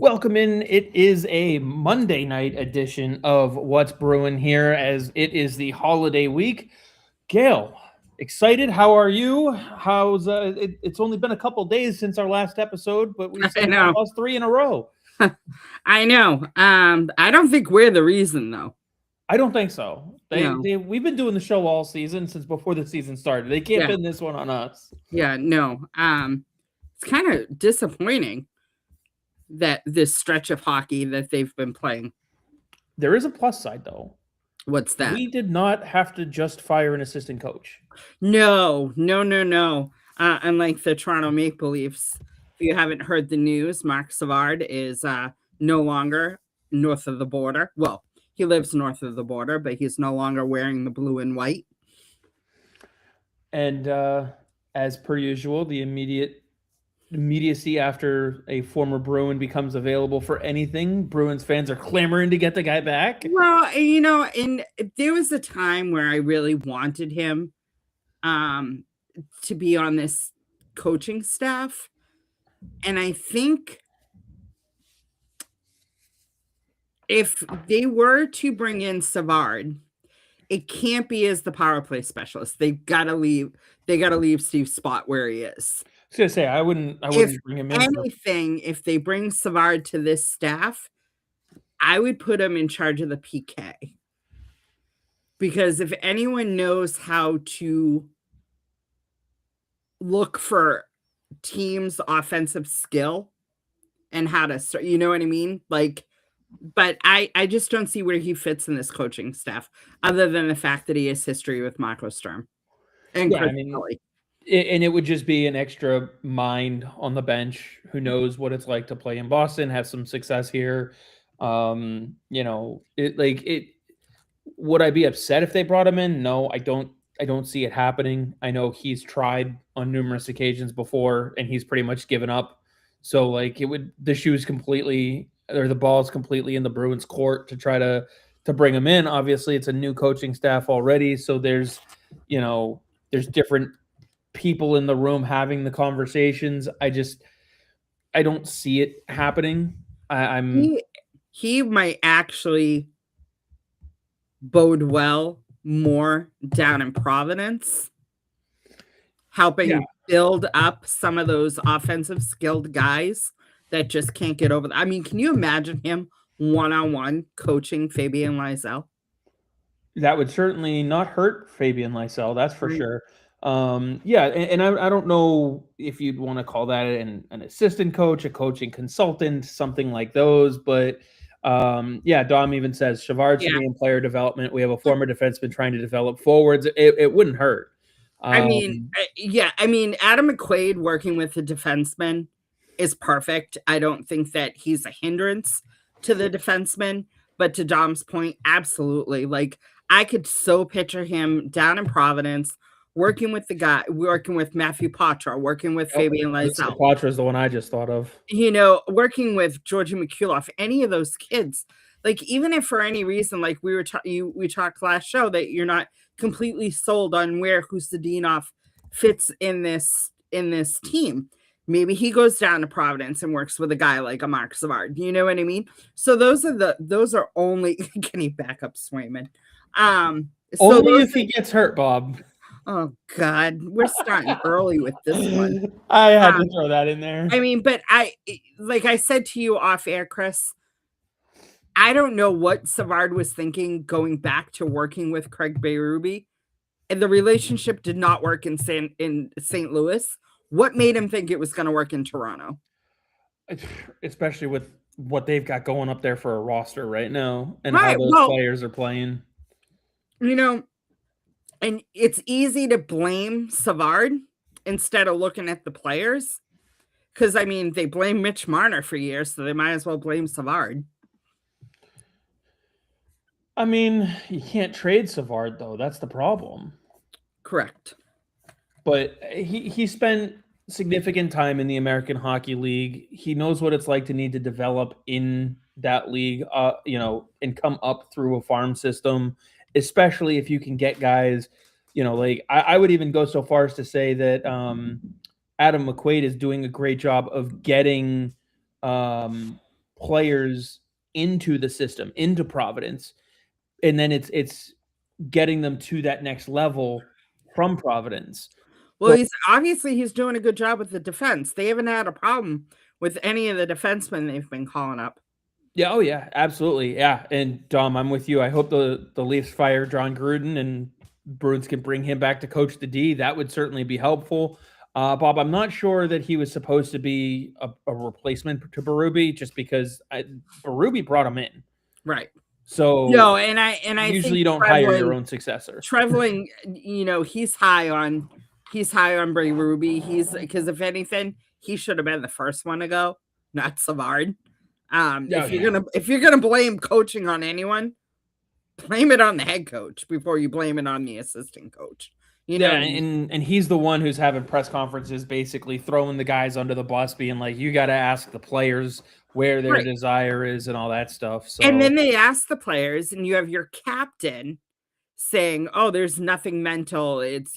Welcome in. It is a Monday night edition of What's Bruin here, as it is the holiday week. Gayle, excited? How are you? It's only been a couple days since our last episode, but we've I somehow know. lost three in a row. I know. I don't think we're the reason though. I don't think so. No. We've been doing the show all season since before the season started. They can't Yeah. pin this one on us. Yeah, no. It's kind of disappointing that this stretch of hockey that they've been playing. There is a plus side though. What's that? We did not have to just fire an assistant coach. No, no, no, no. Unlike the Toronto Maple Leafs, if you haven't heard the news, Mark Savard is no longer north of the border. Well, he lives north of the border, but he's no longer wearing the blue and white. And as per usual, the immediacy after a former Bruin becomes available for anything, Bruins fans are clamoring to get the guy back. Well, and there was a time where I really wanted him to be on this coaching staff. And I think if they were to bring in Savard, it can't be as the power play specialist. They gotta leave Steve's spot where he is. I was gonna say I wouldn't If bring him in for anything, if they bring Savard to this staff, I would put him in charge of the PK. Because if anyone knows how to look for teams' offensive skill and how to start, you know what I mean? Like, but I just don't see where he fits in this coaching staff, other than the fact that he has history with Marco Sturm and yeah, Chris I mean, Kelly. and it would just be an extra mind on the bench who knows what it's like to play in Boston, have some success here. It would I be upset if they brought him in? No, I don't. I don't see it happening. I know he's tried on numerous occasions before, and he's pretty much given up. So, like, the shoe's completely, or the ball's completely in the Bruins' court to try to bring him in. Obviously, it's a new coaching staff already, so there's different people in the room having the conversations. I don't see it happening. I'm He might actually bode well more down in Providence, helping Yeah. build up some of those offensive skilled guys that just can't get over. I mean, can you imagine him one-on-one coaching Fabian Lysell? That would certainly not hurt Fabian Lysell, that's for Right. sure. Yeah, and I don't know if you'd want to call that an assistant coach, a coaching consultant, something like those, but yeah, Dom even says Savard should Yeah. be in player development. We have a former defenseman trying to develop forwards. It wouldn't hurt. Yeah. I mean, Adam McQuaid working with the defenseman is perfect. I don't think that he's a hindrance to the defenseman, but to Dom's point, absolutely. Like, I could so picture him down in Providence working with working with Matthew Poitras, working with Fabian Lysell, Patra is the one I just thought of. working with Georgi Mikuloff, any of those kids. Like, even if for any reason, like we talked last show that you're not completely sold on where Hustadinov fits in this team. Maybe he goes down to Providence and works with a guy like a Mark Savard. You know what I mean? So those are only can he back up Swayman? So Only if he gets hurt, Bob. Oh God, we're starting early with this one. I had to throw that in there. I mean, but like I said to you off air, Chris, I don't know what Savard was thinking going back to working with Craig Berube. And the relationship did not work in St. Louis. What made him think it was going to work in Toronto? Especially with what they've got going up there for a roster right now and Right. how those players are playing. And it's easy to blame Savard instead of looking at the players. Because, I mean, they blame Mitch Marner for years, so they might as well blame Savard. I mean, you can't trade Savard, though. That's the problem. Correct. But he spent significant time in the American Hockey League. He knows what it's like to need to develop in that league, and come up through a farm system, especially if you can get guys, like I would even go so far as to say that Adam McQuaid is doing a great job of getting players into the system, into Providence, and then it's getting them to that next level from Providence. Well, he's doing a good job with the defense. They haven't had a problem with any of the defensemen they've been calling up. Yeah, oh yeah, absolutely. Yeah. And Dom, I'm with you. I hope the Leafs fire John Gruden and Bruins can bring him back to coach the D. That would certainly be helpful. Bob, I'm not sure that he was supposed to be a replacement to Berube just because Berube brought him in. Right. So no, and I usually think you don't hire your own successor. Trevelin, he's high on Bray Ruby. Because if anything, he should have been the first one to go, not Savard. If you're gonna blame coaching on anyone, blame it on the head coach before you blame it on the assistant coach. And he's the one who's having press conferences, basically throwing the guys under the bus, being like, "You got to ask the players where their desire is and all that stuff." So, and then they ask the players, and you have your captain saying, "Oh, there's nothing mental. It's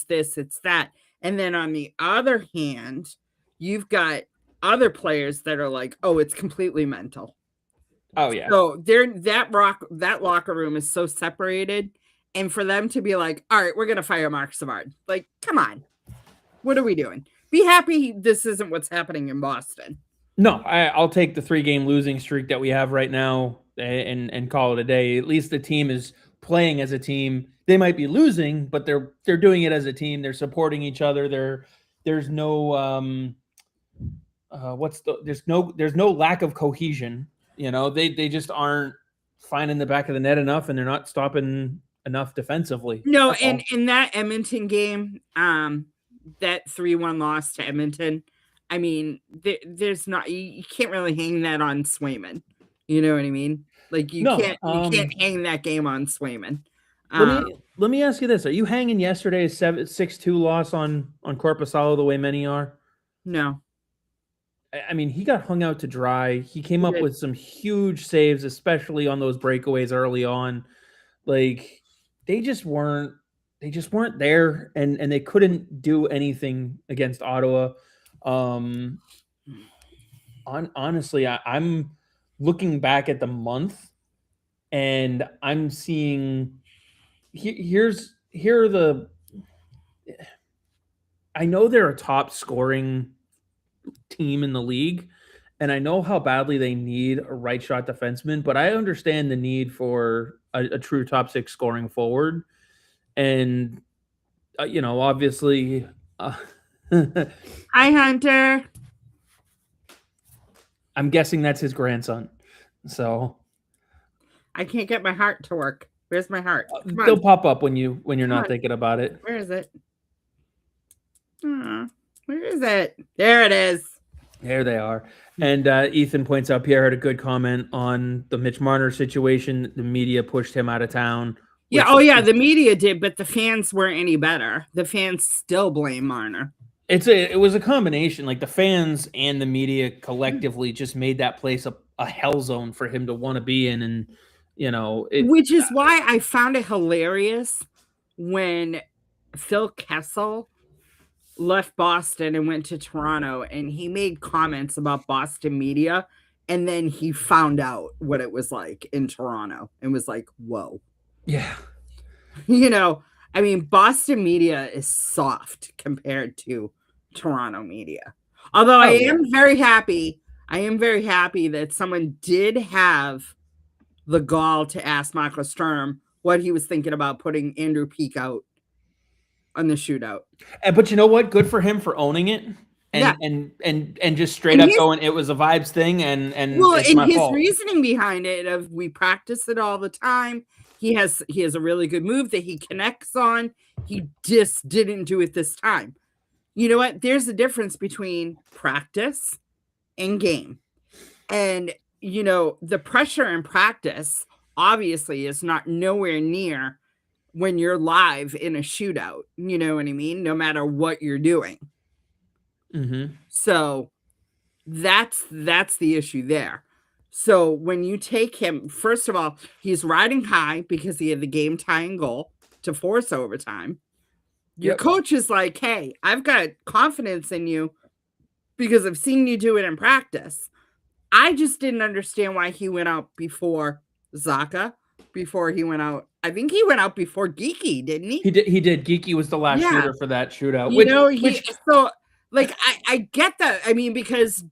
this, it's that." And then on the other hand, you've got other players that are like, "Oh, it's completely mental." Oh yeah. So that locker room is so separated, and for them to be like, "All right, we're gonna fire Marc Savard," like, come on, what are we doing? Be happy this isn't what's happening in Boston. No, I'll take the 3-game losing streak that we have right now and call it a day. At least the team is playing as a team. They might be losing, but they're doing it as a team. They're supporting each other. There's no there's no lack of cohesion. They just aren't finding the back of the net enough, and they're not stopping enough defensively. No, and in that Edmonton game, that 3-1 loss to Edmonton, I mean, there's not, you can't really hang that on Swayman. You know what I mean? Like you can't hang that game on Swayman. Let me ask you this: are you hanging yesterday's 6-2 loss on Korpisalo the way many are? No. I mean, he got hung out to dry. He came up with some huge saves, especially on those breakaways early on. Like they just weren't there, and they couldn't do anything against Ottawa. Honestly, I'm looking back at the month, and I'm seeing I know they're a top scoring team in the league, and I know how badly they need a right shot defenseman, but I understand the need for a true top 6 scoring forward. And obviously hi Hunter, I'm guessing that's his grandson, so I can't get my heart to work. Where's my heart? They'll pop up when you're not thinking about it. Where is it? Where is it? There it is. There they are. And Ethan points out Pierre had a good comment on the Mitch Marner situation. The media pushed him out of town. Yeah. Oh, yeah. The media did, but the fans weren't any better. The fans still blame Marner. It was a combination. Like the fans and the media collectively just made that place a hell zone for him to want to be in. And, which is why I found it hilarious when Phil Kessel left Boston and went to Toronto, and he made comments about Boston media, and then he found out what it was like in Toronto and was like, whoa. Yeah. I mean, Boston media is soft compared to Toronto media. Although I am very happy that someone did have the gall to ask Michael Sturm what he was thinking about putting Andrew Peeke out on the shootout. But you know what? Good for him for owning it and just straight up going, it was a vibes thing, and it's my fault. Reasoning behind it of we practice it all the time. He has a really good move that he connects on. He just didn't do it this time. You know what? There's a difference between practice and game. And the pressure in practice obviously is not nowhere near when you're live in a shootout, you know what I mean? No matter what you're doing. Mm-hmm. So that's the issue there. So when you take him, first of all, he's riding high because he had the game tying goal to force overtime. Your coach is like, hey, I've got confidence in you because I've seen you do it in practice. I just didn't understand why he went out before Zaka, before he went out. I think he went out before Geeky, didn't he? He did. Geeky was the last Yeah. shooter for that shootout. You know, Which so like I get that. I mean, because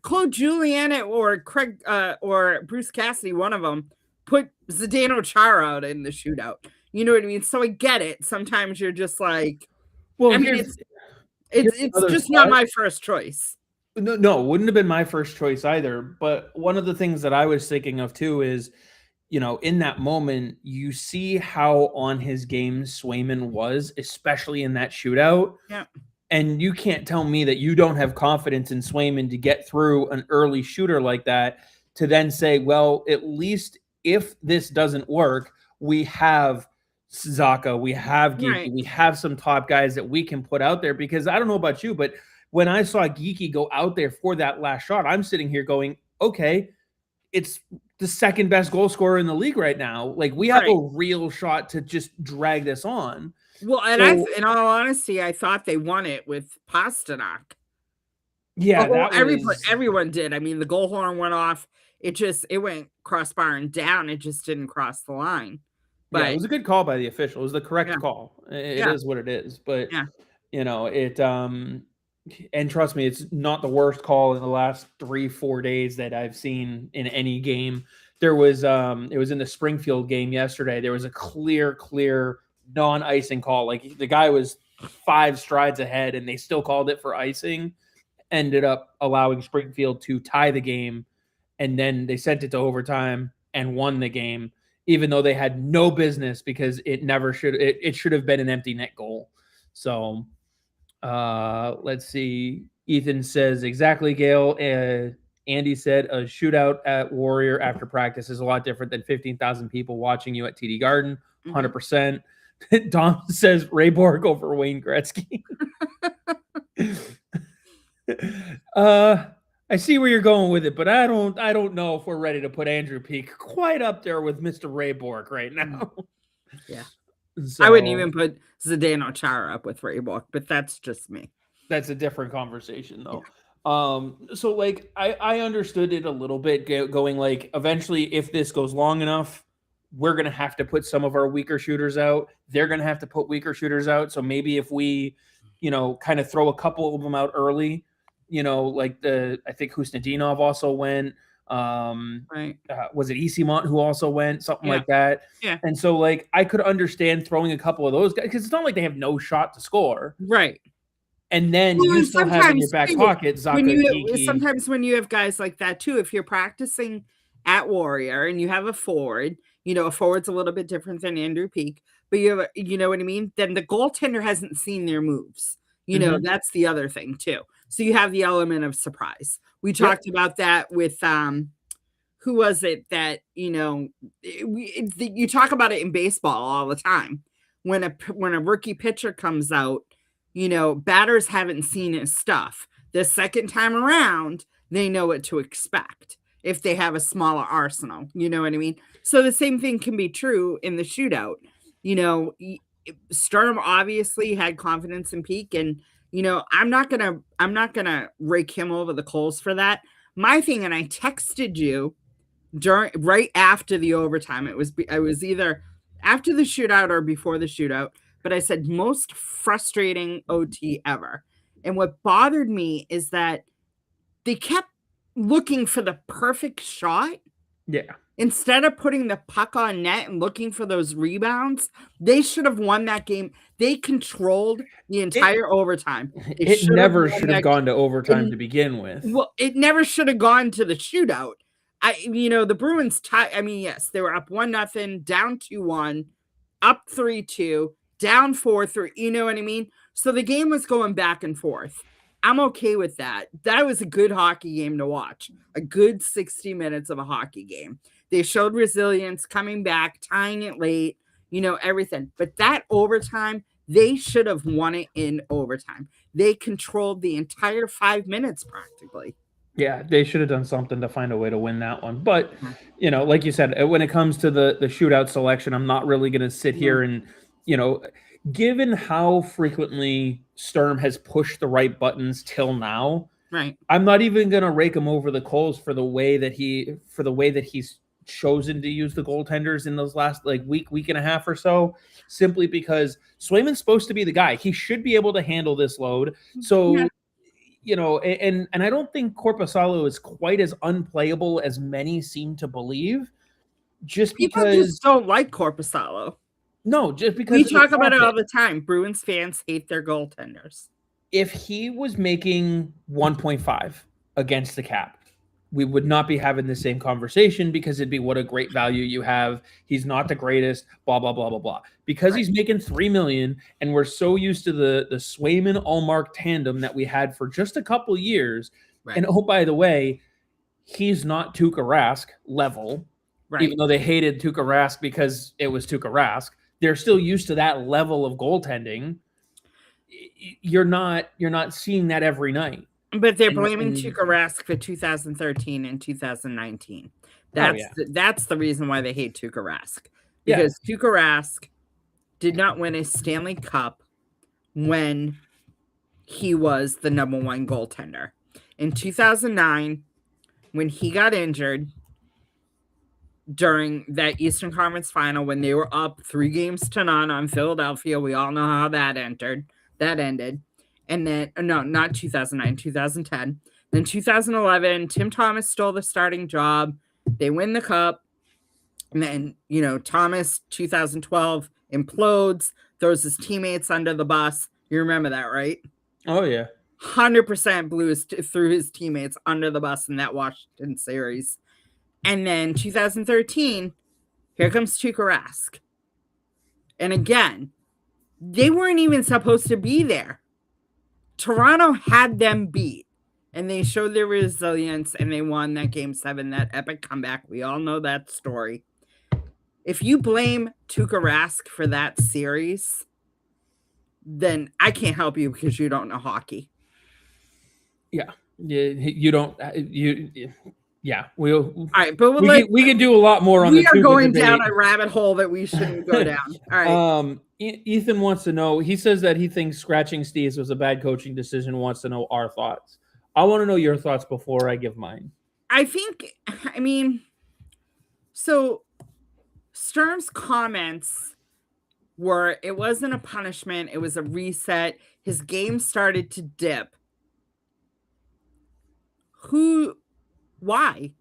Claude Julien or Craig or Bruce Cassidy, one of them, put Zdeno Chara out in the shootout. You know what I mean? So I get it. Sometimes you're just like, well, I mean, it's just not my first choice. No, it wouldn't have been my first choice either. But one of the things that I was thinking of too is, in that moment, you see how on his game Swayman was, especially in that shootout. Yeah. And you can't tell me that you don't have confidence in Swayman to get through an early shooter like that, to then say, well, at least if this doesn't work, we have Zaka, we have Geeky, Right. we have some top guys that we can put out there. Because I don't know about you, but when I saw Geeky go out there for that last shot, I'm sitting here going, okay, it's the second best goal scorer in the league right now. Like, we have a real shot to just drag this on. Well, and in all honesty, I thought they won it with Pasternak. Yeah, everyone did. I mean, the goal horn went off. It went crossbar and down. It just didn't cross the line. But yeah, it was a good call by the official. It was the correct call. It is what it is. But it and trust me, it's not the worst call in the last 3-4 days that I've seen in any game. There was it was in the Springfield game yesterday. There was a clear non-icing call. Like, the guy was 5 strides ahead and they still called it for icing. Ended up allowing Springfield to tie the game, and then they sent it to overtime and won the game, even though they had no business, because it should have been an empty net goal. So let's see. Ethan says, exactly, Gayle. Andy said a shootout at Warrior after practice is a lot different than 15,000 people watching you at TD Garden. 100%. Dom says Ray Borg over Wayne Gretzky. I see where you're going with it, but I don't know if we're ready to put Andrew Peeke quite up there with Mr. Ray Borg right now. Yeah. So, I wouldn't even put Zdeno Chara up with Ray Borg, but that's just me. That's a different conversation, though. Yeah. So, like, I understood it a little bit, going like, eventually, if this goes long enough, we're going to have to put some of our weaker shooters out. They're going to have to put weaker shooters out. So maybe if we, kind of throw a couple of them out early, like I think Husnadinov also went. Right. Was it Esimont who also went? Something like that. Yeah. And so, like, I could understand throwing a couple of those guys, because it's not like they have no shot to score. Right. And then you still have in your back pocket Zaka. Sometimes when you have guys like that too, if you're practicing at Warrior and you have a forward, a forward's a little bit different than Andrew Peeke, but you know what I mean? Then the goaltender hasn't seen their moves. That's the other thing too. So you have the element of surprise. We talked about that with who was it that you talk about it in baseball all the time. When a rookie pitcher comes out, batters haven't seen his stuff. The second time around, they know what to expect if they have a smaller arsenal. You know what I mean? So the same thing can be true in the shootout. Sturm obviously had confidence in Peeke, and I'm not gonna rake him over the coals for that. My thing, and I texted you right after the overtime. I was either after the shootout or before the shootout, but I said most frustrating OT ever. And what bothered me is that they kept looking for the perfect shot. Yeah. Instead of putting the puck on net and looking for those rebounds, they should have won that game. They controlled the entire overtime. It never should have gone to overtime to begin with. Well, it never should have gone to the shootout. The Bruins yes, they were up 1-0, down 2-1, up 3-2, down 4-3. You know what I mean? So the game was going back and forth. I'm okay with that. That was a good hockey game to watch. A good 60 minutes of a hockey game. They showed resilience, coming back, tying it late, everything. But that overtime, they should have won it in overtime. They controlled the entire 5 minutes practically. Yeah, they should have done something to find a way to win that one. But, like you said, when it comes to the shootout selection, I'm not really going to sit here and, given how frequently Sturm has pushed the right buttons till now, Right. I'm not even gonna rake him over the coals for the way that he's chosen to use the goaltenders in those last like week and a half or so, simply because Swayman's supposed to be the guy. He should be able to handle this load. So, and I don't think Korpisalo is quite as unplayable as many seem to believe. Just People because just don't like Korpisalo. No, just because we of the talk about it all profit. the time. Bruins fans hate their goaltenders. If he was making 1.5 against the cap, we would not be having the same conversation because it'd be what a great value you have. He's not the greatest, blah, blah, blah, blah, blah. Because he's making $3 million, and we're so used to the Swayman Allmark tandem that we had for just a couple years. Right. And oh, by the way, he's not Tuukka Rask level, even though they hated Tuukka Rask because it was Tuukka Rask. They're still used to that level of goaltending. You're not seeing that every night. But they're blaming Tuukka Rask for 2013 and 2019. That's the reason why they hate Tuukka Rask. Because Tuukka Rask did not win a Stanley Cup when he was the number one goaltender. In 2009, when he got injured during that Eastern Conference final, when they were up 3-0 on Philadelphia, we all know how that ended. And then, no, not 2009, 2010. Then 2011, Tim Thomas stole the starting job. They win the cup. And then, Thomas, 2012, implodes, throws his teammates under the bus. You remember that, right? Oh, yeah. 100% threw his teammates under the bus in that Washington series. And then 2013, here comes Tuukka Rask. And again, they weren't even supposed to be there. Toronto had them beat, and they showed their resilience, and they won that Game 7, that epic comeback. We all know that story. If you blame Tuukka Rask for that series, then I can't help you because you don't know hockey. Yeah. You don't. Yeah. All right, but we can do a lot more on the We are going down a rabbit hole that we shouldn't go down. All right. Ethan wants to know, he says that he thinks scratching Steves was a bad coaching decision, wants to know our thoughts. I want to know your thoughts before I give mine. So Sturm's comments were, it wasn't a punishment, it was a reset. His game started to dip. Why?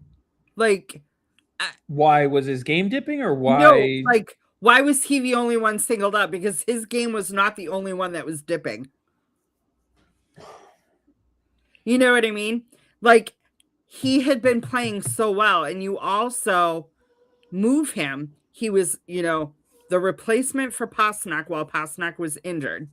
Why was his game dipping, or why? No, why was he the only one singled out? Because his game was not the only one that was dipping. You know what I mean? He had been playing so well, and you also move him. He was, the replacement for Pastrnak while Pastrnak was injured.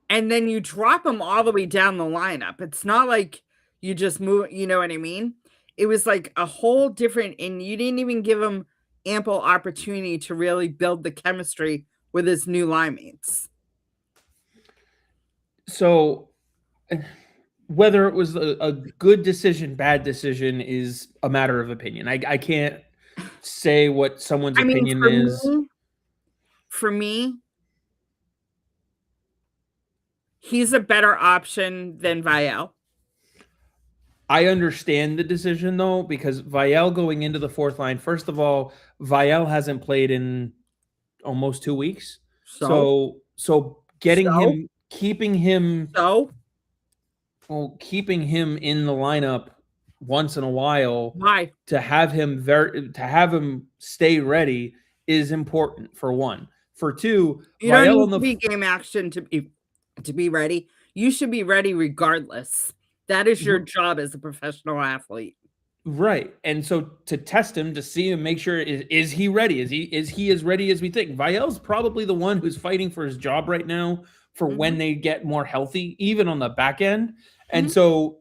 And then you drop him all the way down the lineup. It's not like you just move, you know what I mean? It was like a whole different, and you didn't even give him ample opportunity to really build the chemistry with his new line mates. So whether it was a good decision, bad decision is a matter of opinion. I can't say what someone's opinion is. For me, he's a better option than Vial. I understand the decision, though, because Vial going into the fourth line, first of all, Vial hasn't played in almost 2 weeks. So keeping him in the lineup once in a while, to have him stay ready is important, for one. For two, you don't need to be game action to be ready. You should be ready regardless. That is your job as a professional athlete. Right. And so to test him, to see him, make sure, is he ready? Is he as ready as we think? Vial's probably the one who's fighting for his job right now for when they get more healthy, even on the back end. And so,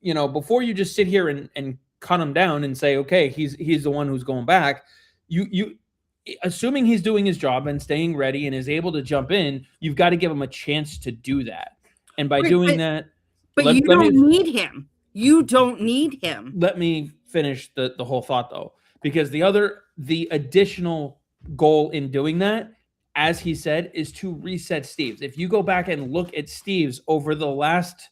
before you just sit here and cut him down and say, okay, he's the one who's going back, you assuming he's doing his job and staying ready and is able to jump in, you've got to give him a chance to do that. And by doing that, but you don't need him. You don't need him. Let me finish the whole thought, though, because the additional goal in doing that, as he said, is to reset Steves. If you go back and look at Steves over the last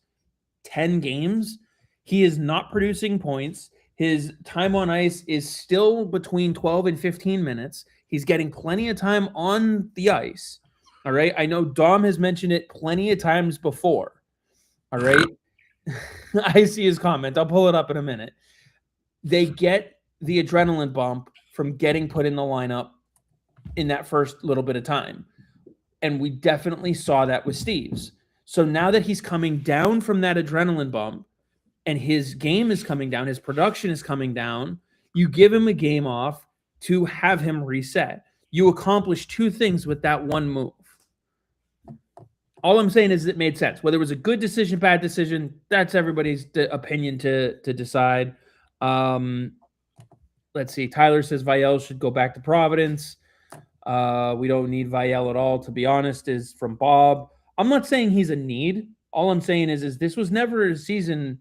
10 games, he is not producing points. His time on ice is still between 12 and 15 minutes. He's getting plenty of time on the ice. All right. I know Dom has mentioned it plenty of times before. All right. I see his comment. I'll pull it up in a minute. They get the adrenaline bump from getting put in the lineup in that first little bit of time. And we definitely saw that with Steve's. So now that he's coming down from that adrenaline bump and his game is coming down, his production is coming down, you give him a game off to have him reset. You accomplish two things with that one move. All I'm saying is it made sense. Whether it was a good decision, bad decision, that's everybody's opinion to decide. Let's see. Tyler says Vielle should go back to Providence. We don't need Vielle at all, to be honest, is from Bob. I'm not saying he's a need. All I'm saying is this was never a season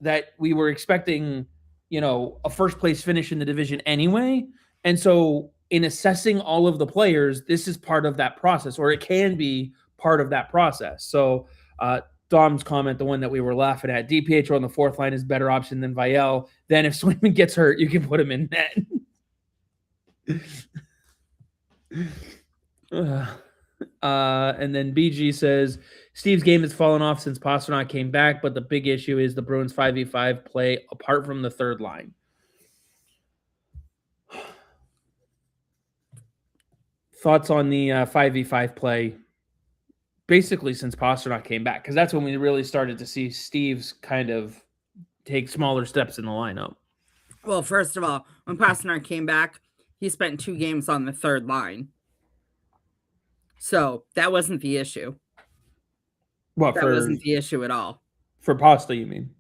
that we were expecting, a first place finish in the division anyway. And so in assessing all of the players, this is part of that process, or it can be part of that process. So Dom's comment, the one that we were laughing at, DiPietro on the fourth line is a better option than Vielle. Then if Swayman gets hurt, you can put him in net. And then BG says Steve's game has fallen off since Pastrnak came back, but the big issue is the Bruins 5v5 play apart from the third line. Thoughts on the 5v5 play basically since Pastrnak came back, because that's when we really started to see Steve's kind of take smaller steps in the lineup. Well, first of all, when Pastrnak came back, he spent 2 games on the third line. So that wasn't the issue. What, that wasn't the issue at all. For Pasta, you mean?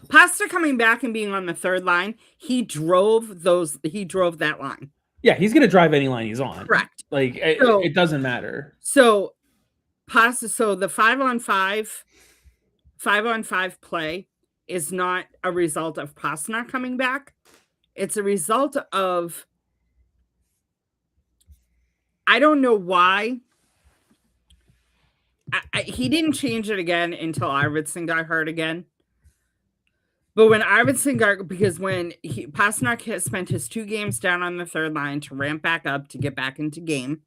Pasta coming back and being on the third line, he drove that line. Yeah, he's going to drive any line he's on. Correct. Like, it doesn't matter. So Pasta, so the 5-on-5 play is not a result of Pastrnak coming back. It's a result of, I don't know why. He didn't change it again until Arvidsson got hurt again. But when Arvidsson got, because when Pastrnak has spent his 2 games down on the third line to ramp back up to get back into game,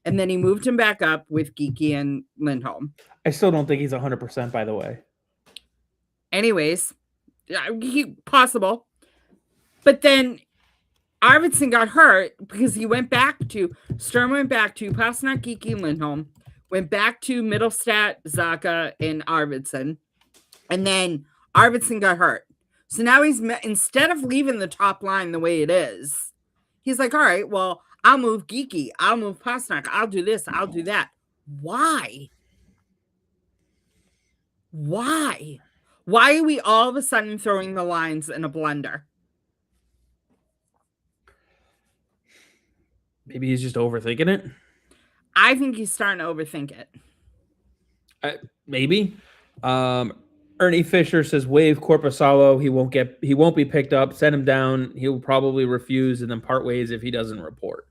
and then he moved him back up with Geeky and Lindholm. I still don't think he's 100%, by the way. Anyways, possible. But then Arvidsson got hurt because he went back to, Sturm went back to Pastrnak, Geeky, and Lindholm, went back to Middlestat, Zacha, and Arvidsson, and then Arvidsson got hurt. So now instead of leaving the top line the way it is, he's like, all right, well, I'll move Geeky, I'll move Pastrnak, I'll do this, I'll do that. Why? Why are we all of a sudden throwing the lines in a blender? Maybe he's just overthinking it. I think he's starting to overthink it. Maybe. Ernie Fisher says waive Corpusalo. He won't be picked up. Send him down. He'll probably refuse and then part ways if he doesn't report.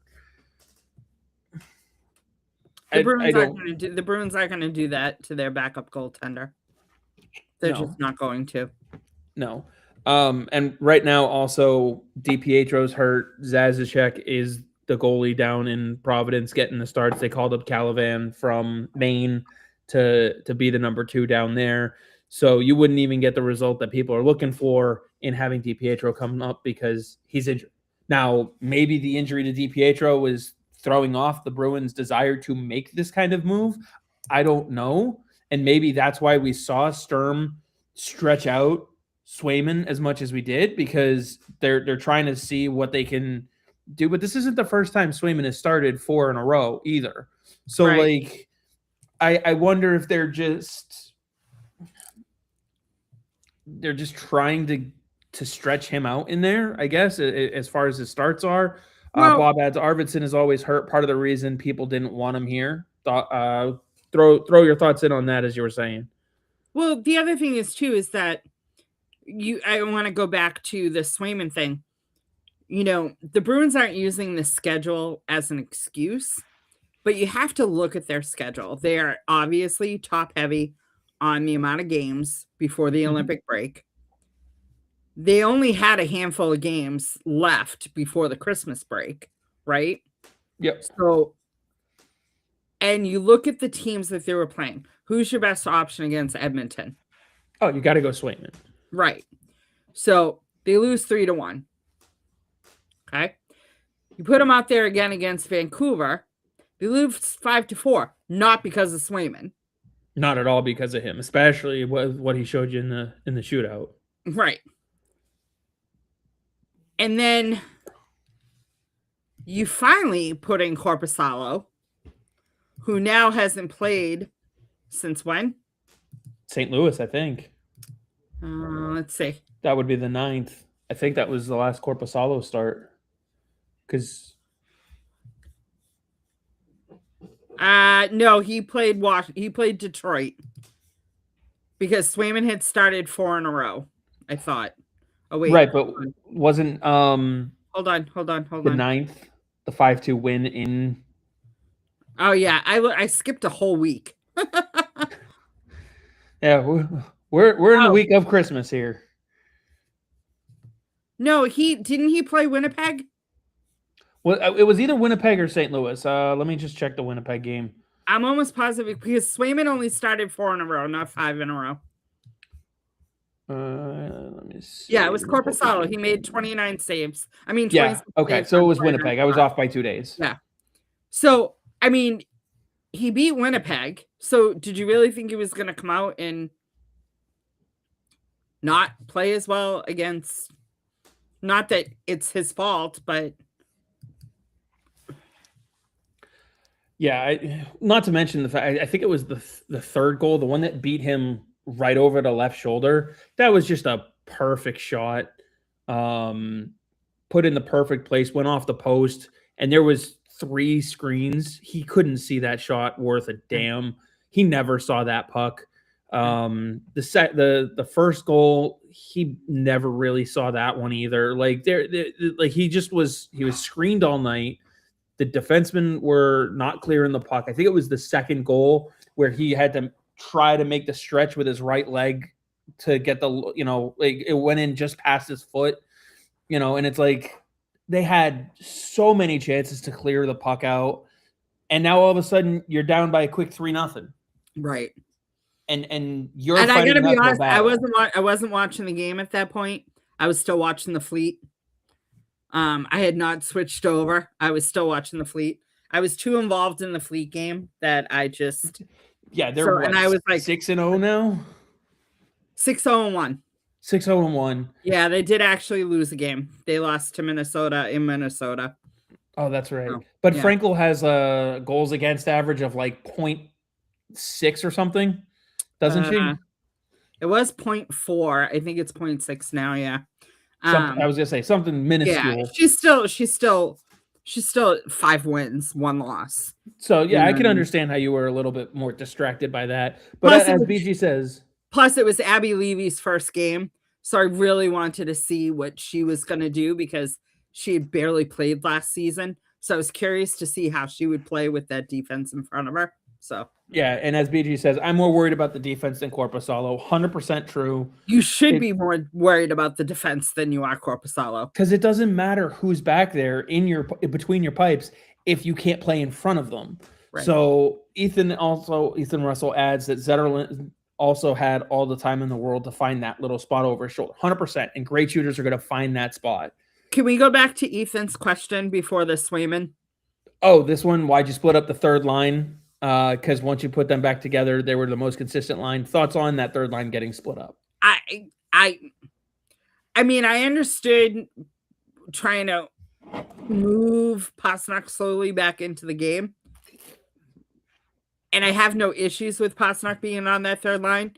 The Bruins aren't going to do that to their backup goaltender. They're just not going to. No. And right now also DiPietro's hurt. Zazicek is the goalie down in Providence getting the starts. They called up Calavan from Maine to be the number 2 down there. So you wouldn't even get the result that people are looking for in having DiPietro come up because he's injured. Now, maybe the injury to DiPietro was throwing off the Bruins' desire to make this kind of move. I don't know. And maybe that's why we saw Sturm stretch out Swayman as much as we did, because they're trying to see what they can do. But this isn't the first time Swayman has started 4 in a row either. So, right. I wonder if they're just trying to stretch him out in there, I guess, as far as his starts are. Well, Bob adds, Arvidsson is always hurt. Part of the reason people didn't want him here. Throw your thoughts in on that, as you were saying. Well, the other thing is, too, is that I want to go back to the Swayman thing. The Bruins aren't using the schedule as an excuse, but you have to look at their schedule. They are obviously top heavy on the amount of games before the Olympic break. They only had a handful of games left before the Christmas break, right? Yep. So, and you look at the teams that they were playing. Who's your best option against Edmonton? Oh, you got to go Swayman. Right. So they lose 3-1. Okay. You put them out there again against Vancouver. They lose 5-4, not because of Swayman. Not at all because of him, especially what he showed you in the shootout. Right. And then you finally put in Korpisalo, who now hasn't played since when? St. Louis, I think. Let's see. That would be the 9th. I think that was the last Korpisalo start. Because no, he played Detroit. Because Swayman had started 4 in a row, I thought. Oh wait. Right, but wasn't Hold on. the 9th, the 5-2 win in. Oh yeah, I skipped a whole week. Yeah, we're in the week of Christmas here. No, didn't he play Winnipeg? Well, it was either Winnipeg or St. Louis. Let me just check the Winnipeg game. I'm almost positive because Swayman only started 4 in a row, not 5 in a row. Let me see. Yeah, it was Korpisalo. He made 29 saves. I mean, yeah. Okay, so it was Winnipeg. I was off by 2 days. Yeah. So, I mean, he beat Winnipeg. So, did you really think he was going to come out and not play as well against? Not that it's his fault, but yeah. Not to mention the fact. I think it was the third goal, the one that beat him right over the left shoulder. That was just a perfect shot. Put in the perfect place, went off the post, and there was 3 screens. He couldn't see that shot worth a damn. He never saw that puck. The first goal, he never really saw that one either. Like he was screened all night. The defensemen were not clearing the puck. I think it was the second goal where he had to try to make the stretch with his right leg to get it went in just past his foot, and it's like they had so many chances to clear the puck out, and now all of a sudden you're down by a quick 3-0. Right. And you're and I gotta be honest, battle. I wasn't watching the game at that point. I was still watching the Fleet. I had not switched over. I was still watching the Fleet. I was too involved in the Fleet game that I just and I was like 6-0 now. 6-0-1. 6-0-1. Yeah, they did actually lose a game. They lost to Minnesota in Minnesota. Oh, that's right. But yeah. Frankel has a goals against average of like 0.6 or something, doesn't she? It was 0.4. I think it's 0.6 now. Yeah. I was gonna say something minuscule. Yeah, she's still 5 wins, 1 loss. So yeah, I can understand how you were a little bit more distracted by that. But as BG says, plus it was Abby Levy's first game, so I really wanted to see what she was gonna do because she had barely played last season. So I was curious to see how she would play with that defense in front of her. So yeah, and as BG says, I'm more worried about the defense than Korpisalo. 100% true. You should be more worried about the defense than you are Korpisalo. Because it doesn't matter who's back there between your pipes if you can't play in front of them. Right. So Ethan Russell adds that Zetterlund also had all the time in the world to find that little spot over his shoulder. 100%. And great shooters are going to find that spot. Can we go back to Ethan's question before the Swayman? Oh, this one, why'd you split up the third line? Because once you put them back together, they were the most consistent line. Thoughts on that third line getting split up? I mean, I understood trying to move Pastrnak slowly back into the game. And I have no issues with Pastrnak being on that third line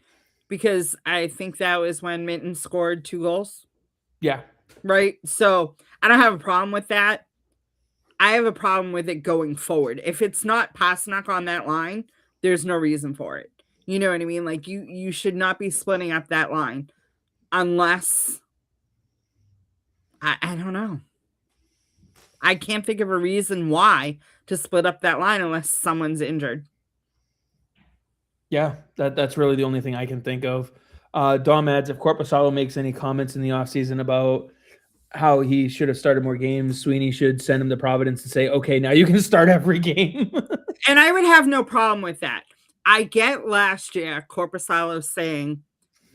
because I think that was when Minton scored 2 goals. Yeah. Right? So I don't have a problem with that. I have a problem with it going forward. If it's not Pastrnak on that line, there's no reason for it. You know what I mean? Like you should not be splitting up that line unless I don't know. I can't think of a reason why to split up that line unless someone's injured. Yeah, that's really the only thing I can think of. Dom adds, if Korpisalo makes any comments in the offseason about how he should have started more games, Sweeney should send him to Providence and say, okay, now you can start every game. And I would have no problem with that. I get last year Korpisalo saying,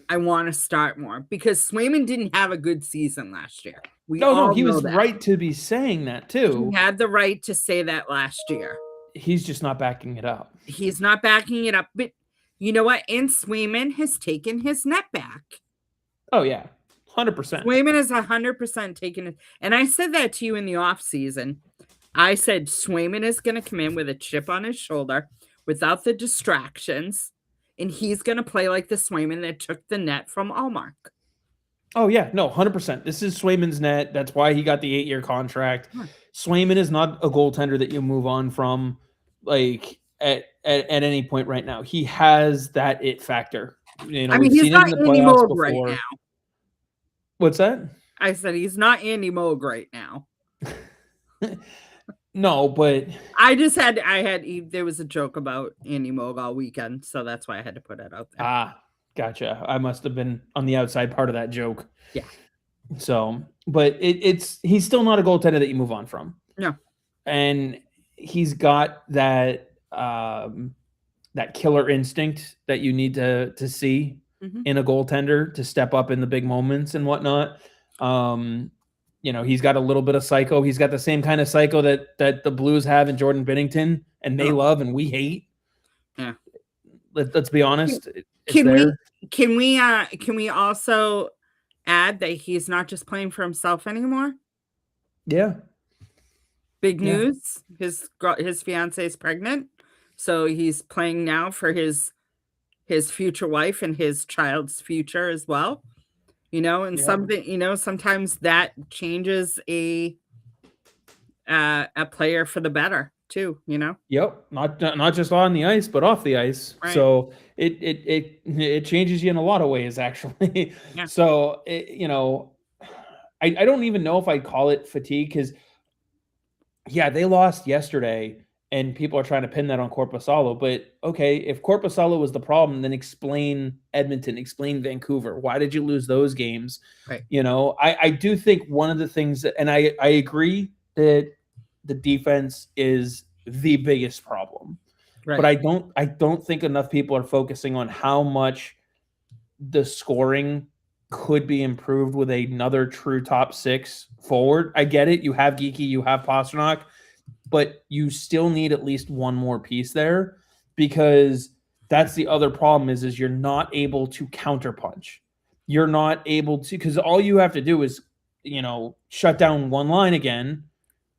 I want to start more because Swayman didn't have a good season last year. We No, all he know was that. right to be saying that too. He had the right to say that last year. He's just not backing it up. He's not backing it up. But you know what? And Swayman has taken his net back. Oh, yeah. 100%. Swayman is 100% taken it. And I said that to you in the off season. I said Swayman is going to come in with a chip on his shoulder without the distractions. And he's going to play like the Swayman that took the net from Allmark. Oh, yeah. No, 100%. This is Swayman's net. That's why he got the 8-year contract. Swayman is not a goaltender that you move on from like at any point right now. He has that it factor. You know, I mean, he's not Andy Moog right now. What's that? I said he's not Andy Moog right now. No, but there was a joke about Andy Moog all weekend, so that's why I had to put it out there. Ah, gotcha. I must have been on the outside part of that joke. Yeah. So, but he's still not a goaltender that you move on from. No. And he's got that that killer instinct that you need to see in a goaltender to step up in the big moments and whatnot. You know, he's got a little bit of psycho. He's got the same kind of psycho that the Blues have in Jordan Binnington, and they love and we hate. Yeah. Let's be honest. Can we also add that he's not just playing for himself anymore? Yeah. Big news. His fiance is pregnant, so he's playing now for his future wife and his child's future as well. You know, and sometimes that changes a player for the better too, you know? Yep. Not just on the ice, but off the ice. Right. So it changes you in a lot of ways, actually. Yeah. So, you know, I don't even know if I'd call it fatigue because, yeah, they lost yesterday and people are trying to pin that on Korpisalo. But, okay, if Korpisalo was the problem, then explain Edmonton, explain Vancouver. Why did you lose those games? Right. You know, I do think one of the things that, and I agree that the defense is the biggest problem. Right. But I don't think enough people are focusing on how much the scoring could be improved with another true top six forward. I get it. You have Geeky, you have Pastrnak, but you still need at least one more piece there because that's the other problem is you're not able to counterpunch. You're not able to, because all you have to do is, you know, shut down one line again,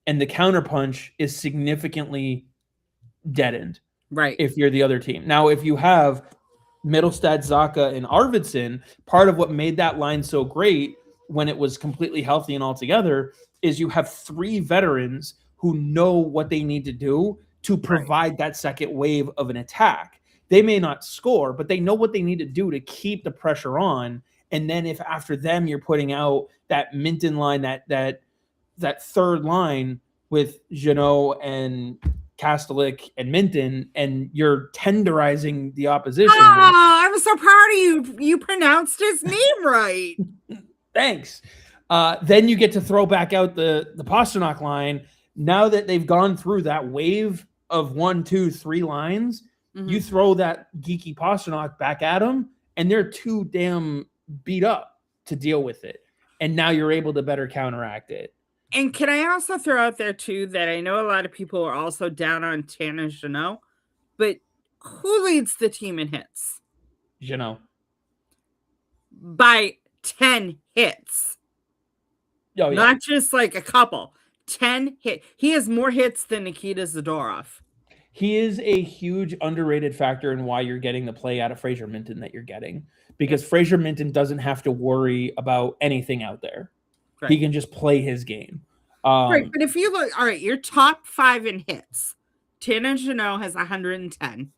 and the counterpunch is significantly deadened. Right. If you're the other team. Now, if you have Middlestad, Zacha, and Arvidsson, part of what made that line so great when it was completely healthy and all together is you have three veterans who know what they need to do to provide that second wave of an attack. They may not score, but they know what they need to do to keep the pressure on. And then if after them you're putting out that Minton line, that third line with Jeannot and Kastelik and Minton, and you're tenderizing the opposition. Oh, I'm so proud of you. You pronounced his name right. Thanks. Then you get to throw back out the Pastrnak line. Now that they've gone through that wave of 1, 2, 3 lines, you throw that geeky Pastrnak back at them, and they're too damn beat up to deal with it. And now you're able to better counteract it. And can I also throw out there, too, that I know a lot of people are also down on Tanner Jeannot, but who leads the team in hits? Jeannot. By 10 hits. Oh, yeah. Not just like a couple. 10 hits. He has more hits than Nikita Zadorov. He is a huge underrated factor in why you're getting the play out of Fraser Minton that you're getting. Because Fraser Minton doesn't have to worry about anything out there. Right. He can just play his game. Right, but if you look, all right, your top 5 in hits. Tanner Jeannot has 110.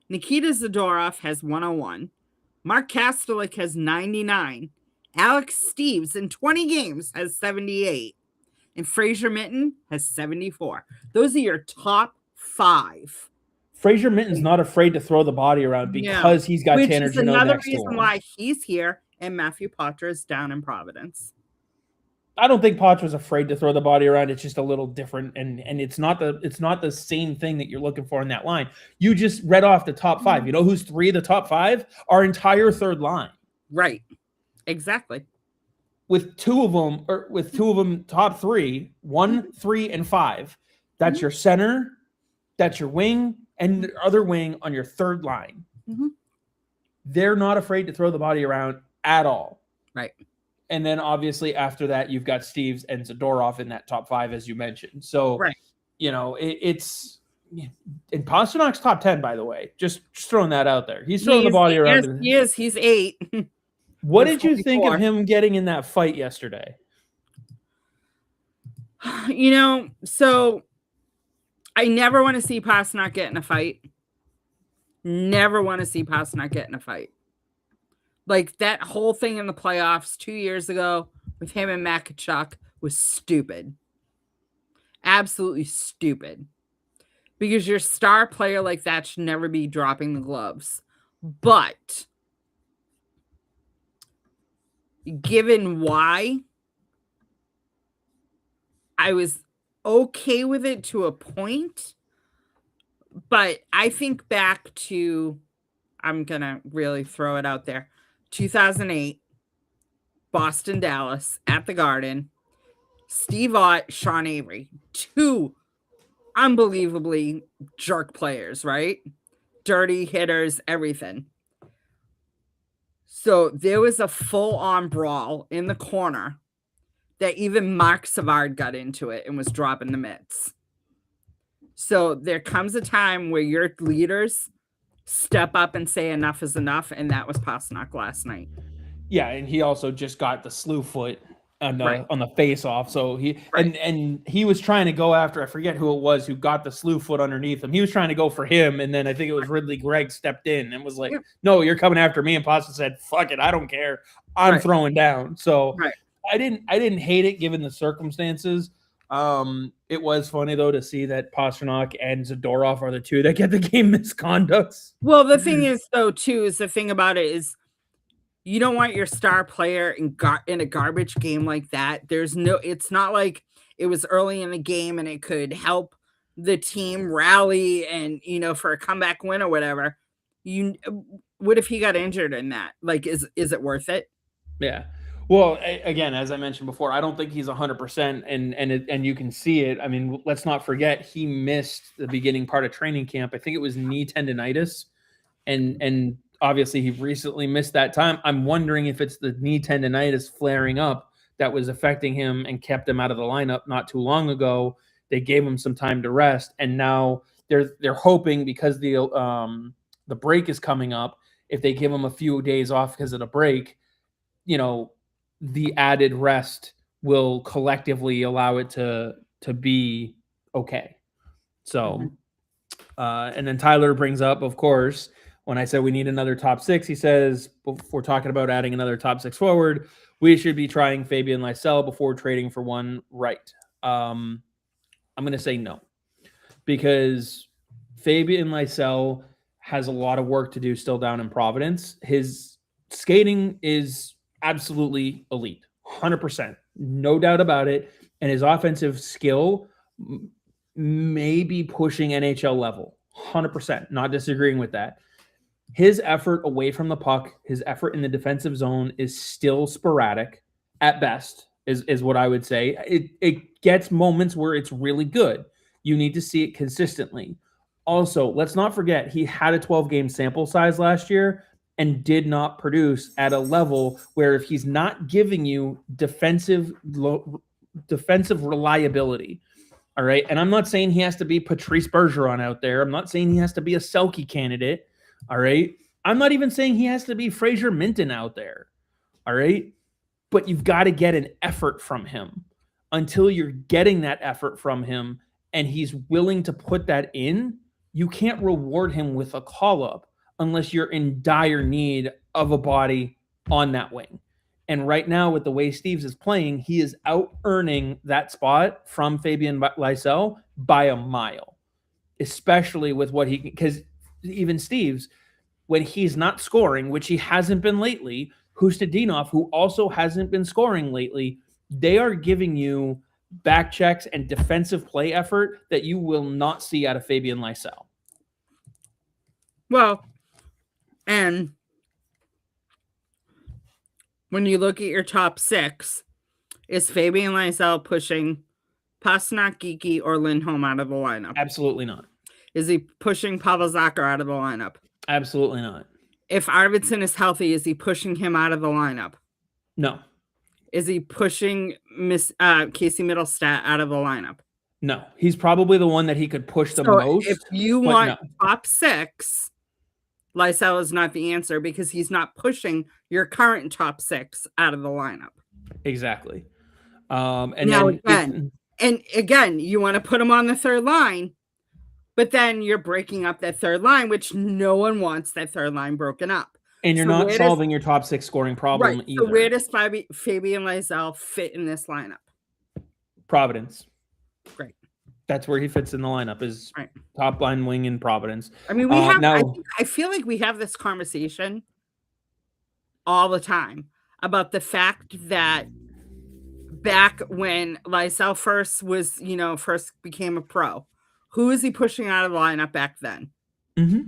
Nikita Zadorov has 101. Mark Kastelik has 99. Alex Steeves in 20 games has 78. And Fraser Minton has 74. Those are your top 5 Fraser Minton's not afraid to throw the body around because he's got which Tanner is Jeannot another next to reason him. why he's here and Matthew Potter is down in Providence. I don't think Potter's afraid to throw the body around. It's just a little different, and it's not the same thing that you're looking for in that line. You just read off the top five. You know who's 3 of the top 5? Our entire third line. Right. Exactly. With two of them top 3, 1, 3, and 5. That's your center, that's your wing, and the other wing on your third line. They're not afraid to throw the body around at all. Right. And then obviously after that, you've got Steves and Zadorov in that top 5, as you mentioned. So, right. It's in Pasternak's top 10, by the way. Just throwing that out there. He's throwing the body around. Yes, he is. He's 8. What did you think of him getting in that fight yesterday? So I never want to see Pasternak get in a fight. Never want to see Pasternak get in a fight. Like that whole thing in the playoffs 2 years ago with him and Makachuk was stupid. Absolutely stupid. Because your star player like that should never be dropping the gloves. But given why, I was okay with it to a point. But I think back to, I'm going to really throw it out there, 2008, Boston, Dallas, at the Garden, Steve Ott, Sean Avery, 2 unbelievably jerk players, right? Dirty hitters, everything. So there was a full-on brawl in the corner that even Mark Savard got into it and was dropping the mitts. So there comes a time where your leaders step up and say enough is enough, and that was Pasternak last night. Yeah, and he also just got the slew foot on the face off. So he and he was trying to go after, I forget who it was who got the slew foot underneath him. He was trying to go for him, and then I think it was Ridley Gregg stepped in and was like, "No, you're coming after me." And Pasta said, "Fuck it, I don't care. I'm throwing down." So I didn't hate it given the circumstances. It was funny though to see that Pasternak and Zadorov are the 2 that get the game misconducts. Well, the thing is though, too, is the thing about it is you don't want your star player in a garbage game like that. It's not like it was early in the game and it could help the team rally and, for a comeback win or whatever. What if he got injured in that? Like, is it worth it? Yeah. Well, again, as I mentioned before, I don't think he's 100%, and you can see it. I mean, let's not forget he missed the beginning part of training camp. I think it was knee tendonitis, and obviously he recently missed that time. I'm wondering if it's the knee tendonitis flaring up that was affecting him and kept him out of the lineup not too long ago. They gave him some time to rest, and now they're hoping because the break is coming up. If they give him a few days off because of the break, the added rest will collectively allow it to be okay. So, and then Tyler brings up, of course, when I said we need another top 6, he says, before talking about adding another top 6 forward, we should be trying Fabian Lysell before trading for one right. I'm going to say no, because Fabian Lysell has a lot of work to do still down in Providence. His skating is absolutely elite, 100%, no doubt about it. And his offensive skill may be pushing NHL level, 100%, not disagreeing with that. His effort away from the puck, his effort in the defensive zone is still sporadic at best, is what I would say. It gets moments where it's really good. You need to see it consistently. Also, let's not forget, he had a 12-game sample size last year and did not produce at a level where if he's not giving you defensive reliability, all right? And I'm not saying he has to be Patrice Bergeron out there. I'm not saying he has to be a Selke candidate, all right? I'm not even saying he has to be Fraser Minton out there, all right? But you've got to get an effort from him. Until you're getting that effort from him and he's willing to put that in, you can't reward him with a call-up unless you're in dire need of a body on that wing. And right now, with the way Steves is playing, he is out-earning that spot from Fabian Lysell by a mile. especially with what he, because even Steve's, when he's not scoring, which he hasn't been lately, Hustadinov, who also hasn't been scoring lately, they are giving you back checks and defensive play effort that you will not see out of Fabian Lysell. Well, and when you look at your top 6, is Fabian Lysell pushing Pastrnak, Geeky, or Lindholm out of the lineup? Absolutely not. Is he pushing Pavel Zacher out of the lineup? Absolutely not. If Arvidsson is healthy, is he pushing him out of the lineup? No. Is he pushing Casey Middlestat out of the lineup? No. He's probably the one that he could push the most. If you want top 6, Lysell is not the answer because he's not pushing your current top 6 out of the lineup. Exactly. And now then again, you want to put him on the third line, but then you're breaking up that third line, which no one wants that third line broken up. And you're not solving your top 6 scoring problem either. So where does Fabian Lysell fit in this lineup? Providence. Great. That's where he fits in the lineup, is top line wing in Providence. I mean, we have. I feel like we have this conversation all the time about the fact that back when Lysell first became a pro, who is he pushing out of the lineup back then? Mm-hmm.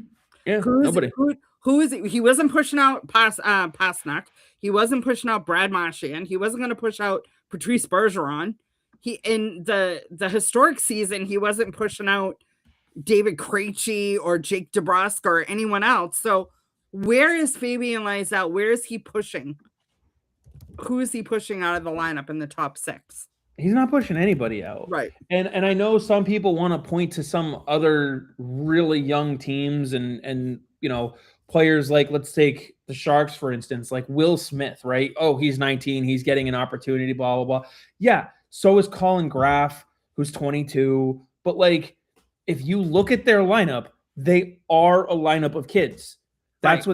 Yeah, nobody. Who is it? He wasn't pushing out Pastrnak. He wasn't pushing out Brad Marchand. He wasn't going to push out Patrice Bergeron. He in the historic season, he wasn't pushing out David Krejci or Jake DeBrusk or anyone else. So where is Fabian Lysell? Where is he pushing? Who is he pushing out of the lineup in the top 6? He's not pushing anybody out. Right. And I know some people want to point to some other really young teams and players like, let's take the Sharks, for instance, like Will Smith, right? Oh, he's 19. He's getting an opportunity, blah, blah, blah. Yeah. So is Colin Graff, who's 22. But like, if you look at their lineup, they are a lineup of kids. That's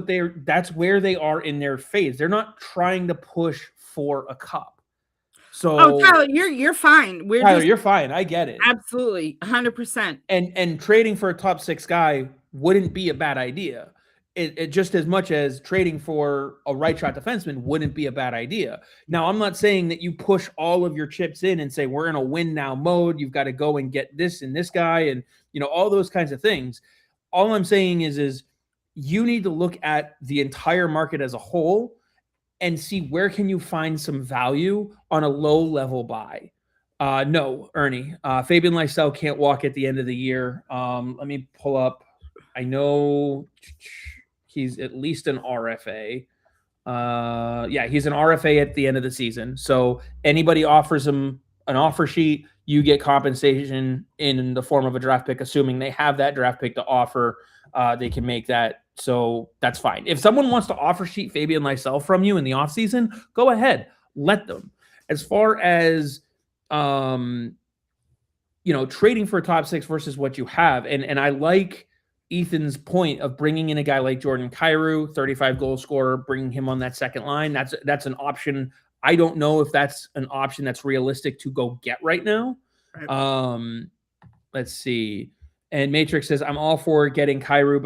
that's where they are in their phase. They're not trying to push for a cup. So Tyler, you're fine. You're fine. I get it. Absolutely. 100%. And trading for a top 6 guy wouldn't be a bad idea. It just as much as trading for a right shot defenseman wouldn't be a bad idea. Now, I'm not saying that you push all of your chips in and say, we're in a win now mode. You've got to go and get this and this guy and, all those kinds of things. All I'm saying is you need to look at the entire market as a whole and see where can you find some value on a low level buy. No, Ernie, Fabian Lysell can't walk at the end of the year. Let me pull up. I know he's at least an RFA. He's an RFA at the end of the season. So anybody offers him an offer sheet, you get compensation in the form of a draft pick, assuming they have that draft pick to offer. They can make that. So that's fine. If someone wants to offer sheet Fabian Lysell from you in the offseason, go ahead. Let them. As far as trading for a top 6 versus what you have, and I like Ethan's point of bringing in a guy like Jordan Kyrou, 35 goal scorer, bringing him on that second line. That's an option. I don't know if that's an option that's realistic to go get right now. Right. Let's see. And Matrix says, I'm all for getting Kyrou,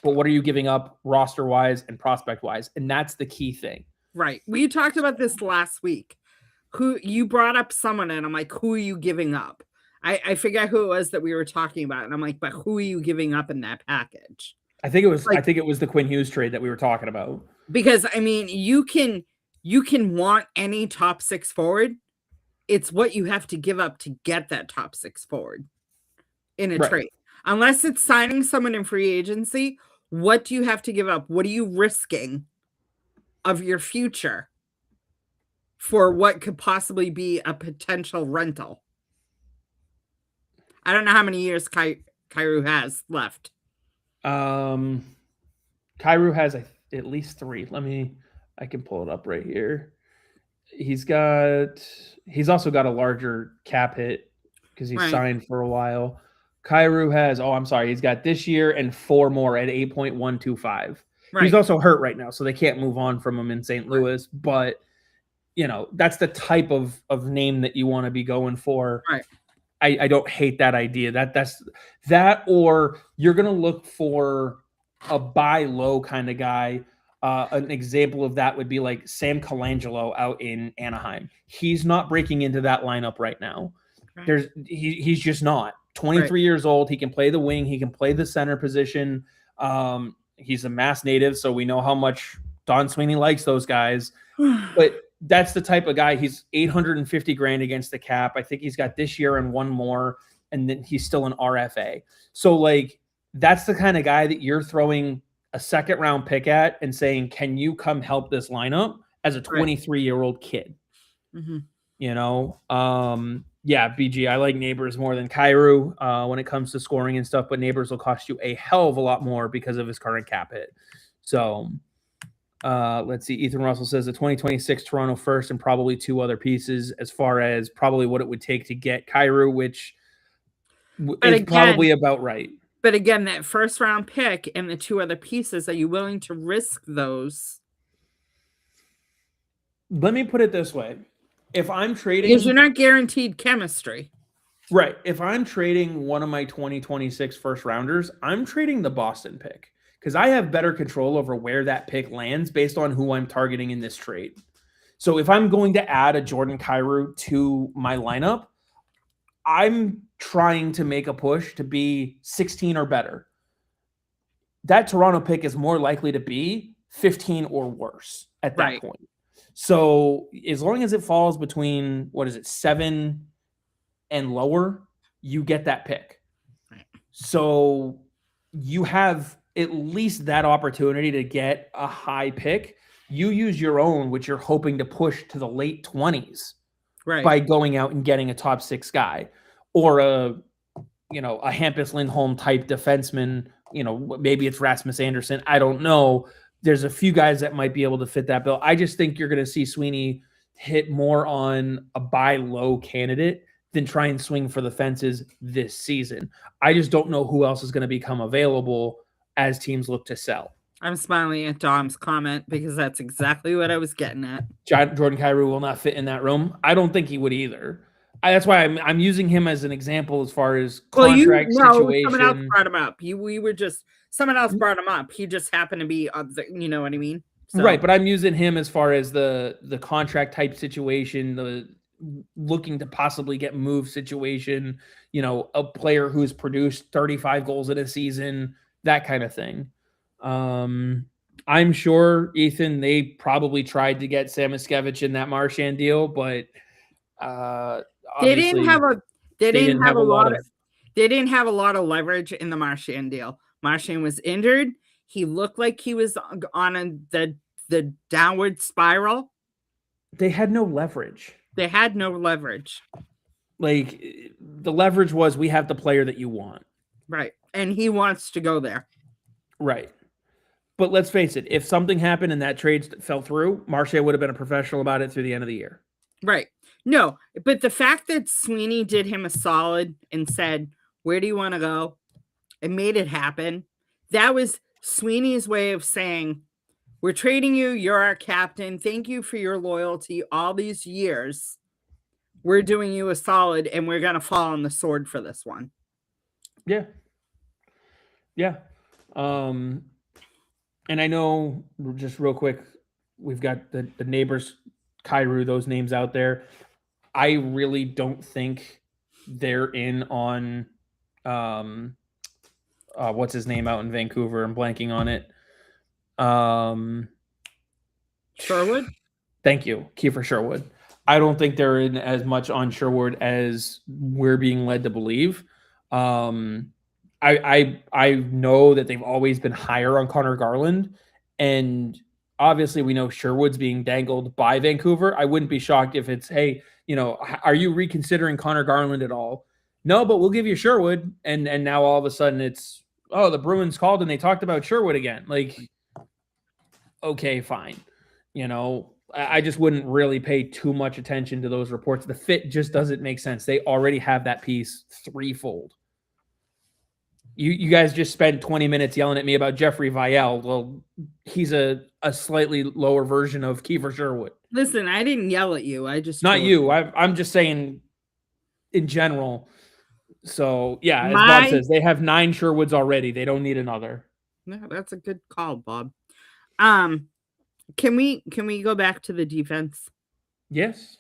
but what are you giving up roster wise and prospect wise? And that's the key thing. Right. We talked about this last week. Who you brought up someone and I'm like, who are you giving up? I forget who it was that we were talking about. And I'm like, but who are you giving up in that package? I think it was the Quinn Hughes trade that we were talking about. Because I mean, you can want any top 6 forward. It's what you have to give up to get that top 6 forward in a trade. Unless it's signing someone in free agency, what do you have to give up? What are you risking of your future for what could possibly be a potential rental? I don't know how many years Kyrou has left. Kyrou has at least 3. I can pull it up right here. He's also got a larger cap hit because he's signed for a while. Kyrou has, he's got this year and 4 more at 8.125. Right. He's also hurt right now, so they can't move on from him in St. Louis. But, that's the type of name that you want to be going for. Right. I don't hate that idea. That's that, or you're gonna look for a buy low kind of guy. An example of that would be like Sam Colangelo out in Anaheim. He's not breaking into that lineup right now. Right. He's just not. 23 years old. He can play the wing. He can play the center position. He's a Mass native, so we know how much Don Sweeney likes those guys. But that's the type of guy. He's 850 grand against the cap. I think he's got this year and one more, and then he's still an RFA. So like that's the kind of guy that you're throwing a second round pick at and saying, can you come help this lineup as a 23-year-old kid? Mm-hmm. You know, yeah, BG, I like Neighbors more than Kyrou when it comes to scoring and stuff, but Neighbors will cost you a hell of a lot more because of his current cap hit. So let's see. Ethan Russell says the 2026 Toronto first and probably two other pieces as far as probably what it would take to get Kyrou, which is probably about right. But again, that first round pick and the two other pieces, are you willing to risk those? Let me put it this way. If I'm trading... Because you're not guaranteed chemistry. Right. If I'm trading one of my 2026 first rounders, I'm trading the Boston pick because I have better control over where that pick lands based on who I'm targeting in this trade. So if I'm going to add a Jordan Kyrou to my lineup, I'm trying to make a push to be 16 or better. That Toronto pick is more likely to be 15 or worse at that point. So as long as it falls between, 7 and lower, you get that pick. Right. So you have at least that opportunity to get a high pick. You use your own, which you're hoping to push to the late 20s by going out and getting a top 6 guy or a Hampus Lindholm type defenseman. Maybe it's Rasmus Anderson. I don't know. There's a few guys that might be able to fit that bill. I just think you're going to see Sweeney hit more on a buy low candidate than try and swing for the fences this season. I just don't know who else is going to become available as teams look to sell. I'm smiling at Dom's comment because that's exactly what I was getting at. Jordan Kyrou will not fit in that room. I don't think he would either. That's why I'm using him as an example as far as contract situation. Someone else brought him up. Someone else brought him up. He just happened to be, you know what I mean? So. Right, but I'm using him as far as the contract type situation, the looking to possibly get moved situation, a player who's produced 35 goals in a season, that kind of thing. I'm sure, Ethan, they probably tried to get Samoskevich in that Marchand deal, but they didn't have a lot of leverage in the Marchand deal. Marchand was injured. He looked like he was on the downward spiral. They had no leverage. Like the leverage was we have the player that you want. Right. And he wants to go there. Right. But let's face it, if something happened and that trade fell through, Marchand would have been a professional about it through the end of the year. Right. No, but the fact that Sweeney did him a solid and said, where do you want to go? And made it happen. That was Sweeney's way of saying, we're trading you. You're our captain. Thank you for your loyalty all these years. We're doing you a solid and we're going to fall on the sword for this one. Yeah. Yeah. And I know just real quick, we've got the Neighbors, Kyrou, those names out there. I really don't think they're in on what's his name out in Vancouver? I'm blanking on it. Sherwood? Thank you. Kiefer Sherwood. I don't think they're in as much on Sherwood as we're being led to believe. I know that they've always been higher on Connor Garland, and obviously we know Sherwood's being dangled by Vancouver. I wouldn't be shocked if it's, hey, are you reconsidering Connor Garland at all? No, but we'll give you Sherwood. And now all of a sudden it's, the Bruins called and they talked about Sherwood again. Like, okay, fine. I just wouldn't really pay too much attention to those reports. The fit just doesn't make sense. They already have that piece threefold. You guys just spent 20 minutes yelling at me about Jeffrey Vial. Well, he's a slightly lower version of Kiefer Sherwood. Listen, I didn't yell at you. I just not you. I'm just saying in general. So yeah, as Bob says, they have 9 Sherwoods already. They don't need another. No, that's a good call, Bob. Can we go back to the defense? Yes.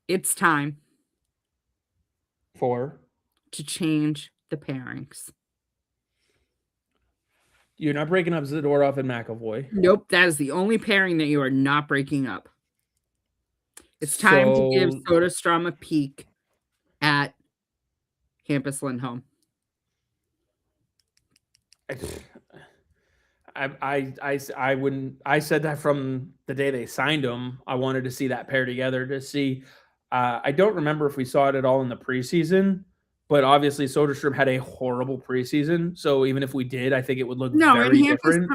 It's time For to change the pairings. you're not breaking up Zadorov and McAvoy. Nope, that is the only pairing that you are not breaking up. It's time to give Soderstrom a peek at Hampus Lindholm. I wouldn't. I said that from the day they signed him. I wanted to see that pair together to see. I don't remember if we saw it at all in the preseason, but obviously Soderstrom had a horrible preseason. So even if we did, I think it would look very different.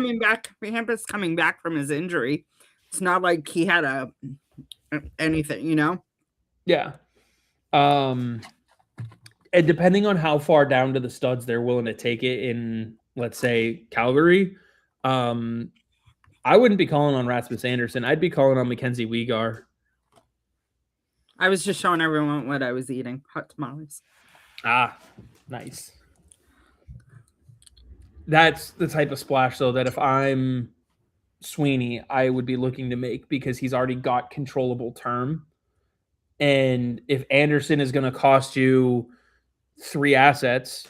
Hampus coming back from his injury. It's not like he had anything, you know? Yeah. And depending on how far down to the studs they're willing to take it in, let's say, Calgary, I wouldn't be calling on Rasmus Anderson. I'd be calling on Mackenzie Weegar. I was just showing everyone what I was eating. Hot tamales. Ah, nice. That's the type of splash, though, that if I'm Sweeney, I would be looking to make because he's already got controllable term. And if Anderson is going to cost you 3 assets,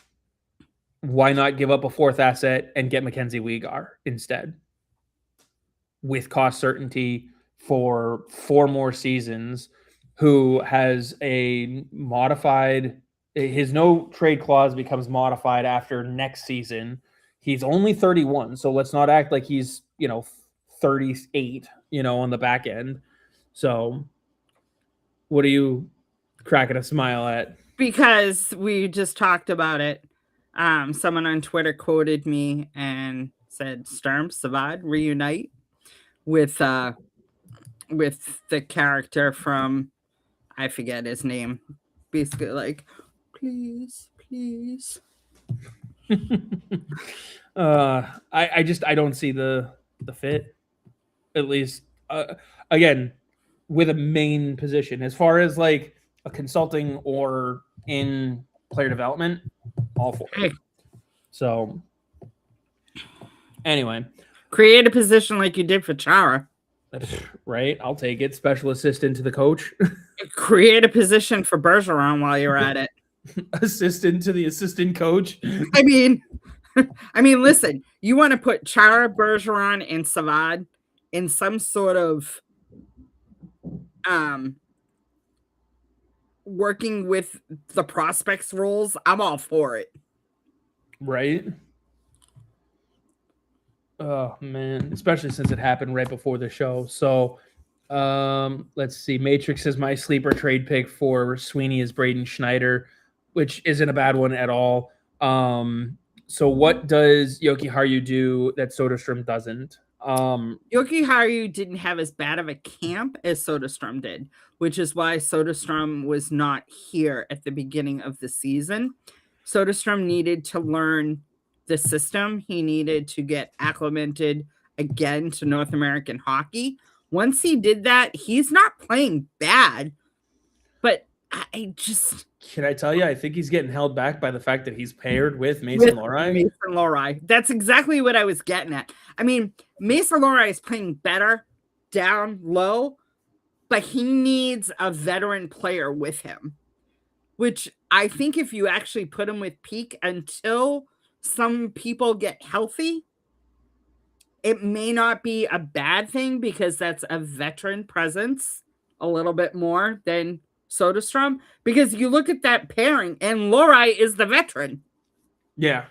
why not give up a 4th asset and get Mackenzie Weegar instead? With cost certainty for 4 more seasons, who has a modified, his no trade clause becomes modified after next season. He's only 31, so let's not act like he's, 38, on the back end. So what are you cracking a smile at? Because we just talked about it. Someone on Twitter quoted me and said, Sturm, Savad, reunite with the character from, I forget his name. Basically like, please. I don't see the fit, at least again, with a main position. As far as like a consulting or in player development, all for it. So anyway, create a position like you did for Chara. Right, I'll take it. Special assistant to the coach. Create a position for Bergeron while you're at it. Assistant to the assistant coach. I mean, listen, you want to put Chara, Bergeron, and Savad in some sort of working with the prospects roles, I'm all for it. Right? Oh man, especially since it happened right before the show. So let's see. Matrix is my sleeper trade pick for Sweeney is Braden Schneider, which isn't a bad one at all. So what does Jokiharju do that Soderstrom doesn't? Jokiharju didn't have as bad of a camp as Soderstrom did, which is why Soderstrom was not here at the beginning of the season. Soderstrom needed to learn the system. He needed to get acclimated again to North American hockey. Once he did that, he's not playing bad, but can I tell you, I think he's getting held back by the fact that he's paired with Mason Lohrei. That's exactly what I was getting at. I mean, Mason Lohrei is playing better down low, but he needs a veteran player with him, which I think if you actually put him with Peak until some people get healthy, it may not be a bad thing because that's a veteran presence a little bit more than Soderstrom, because you look at that pairing and Lohrei is the veteran. Yeah,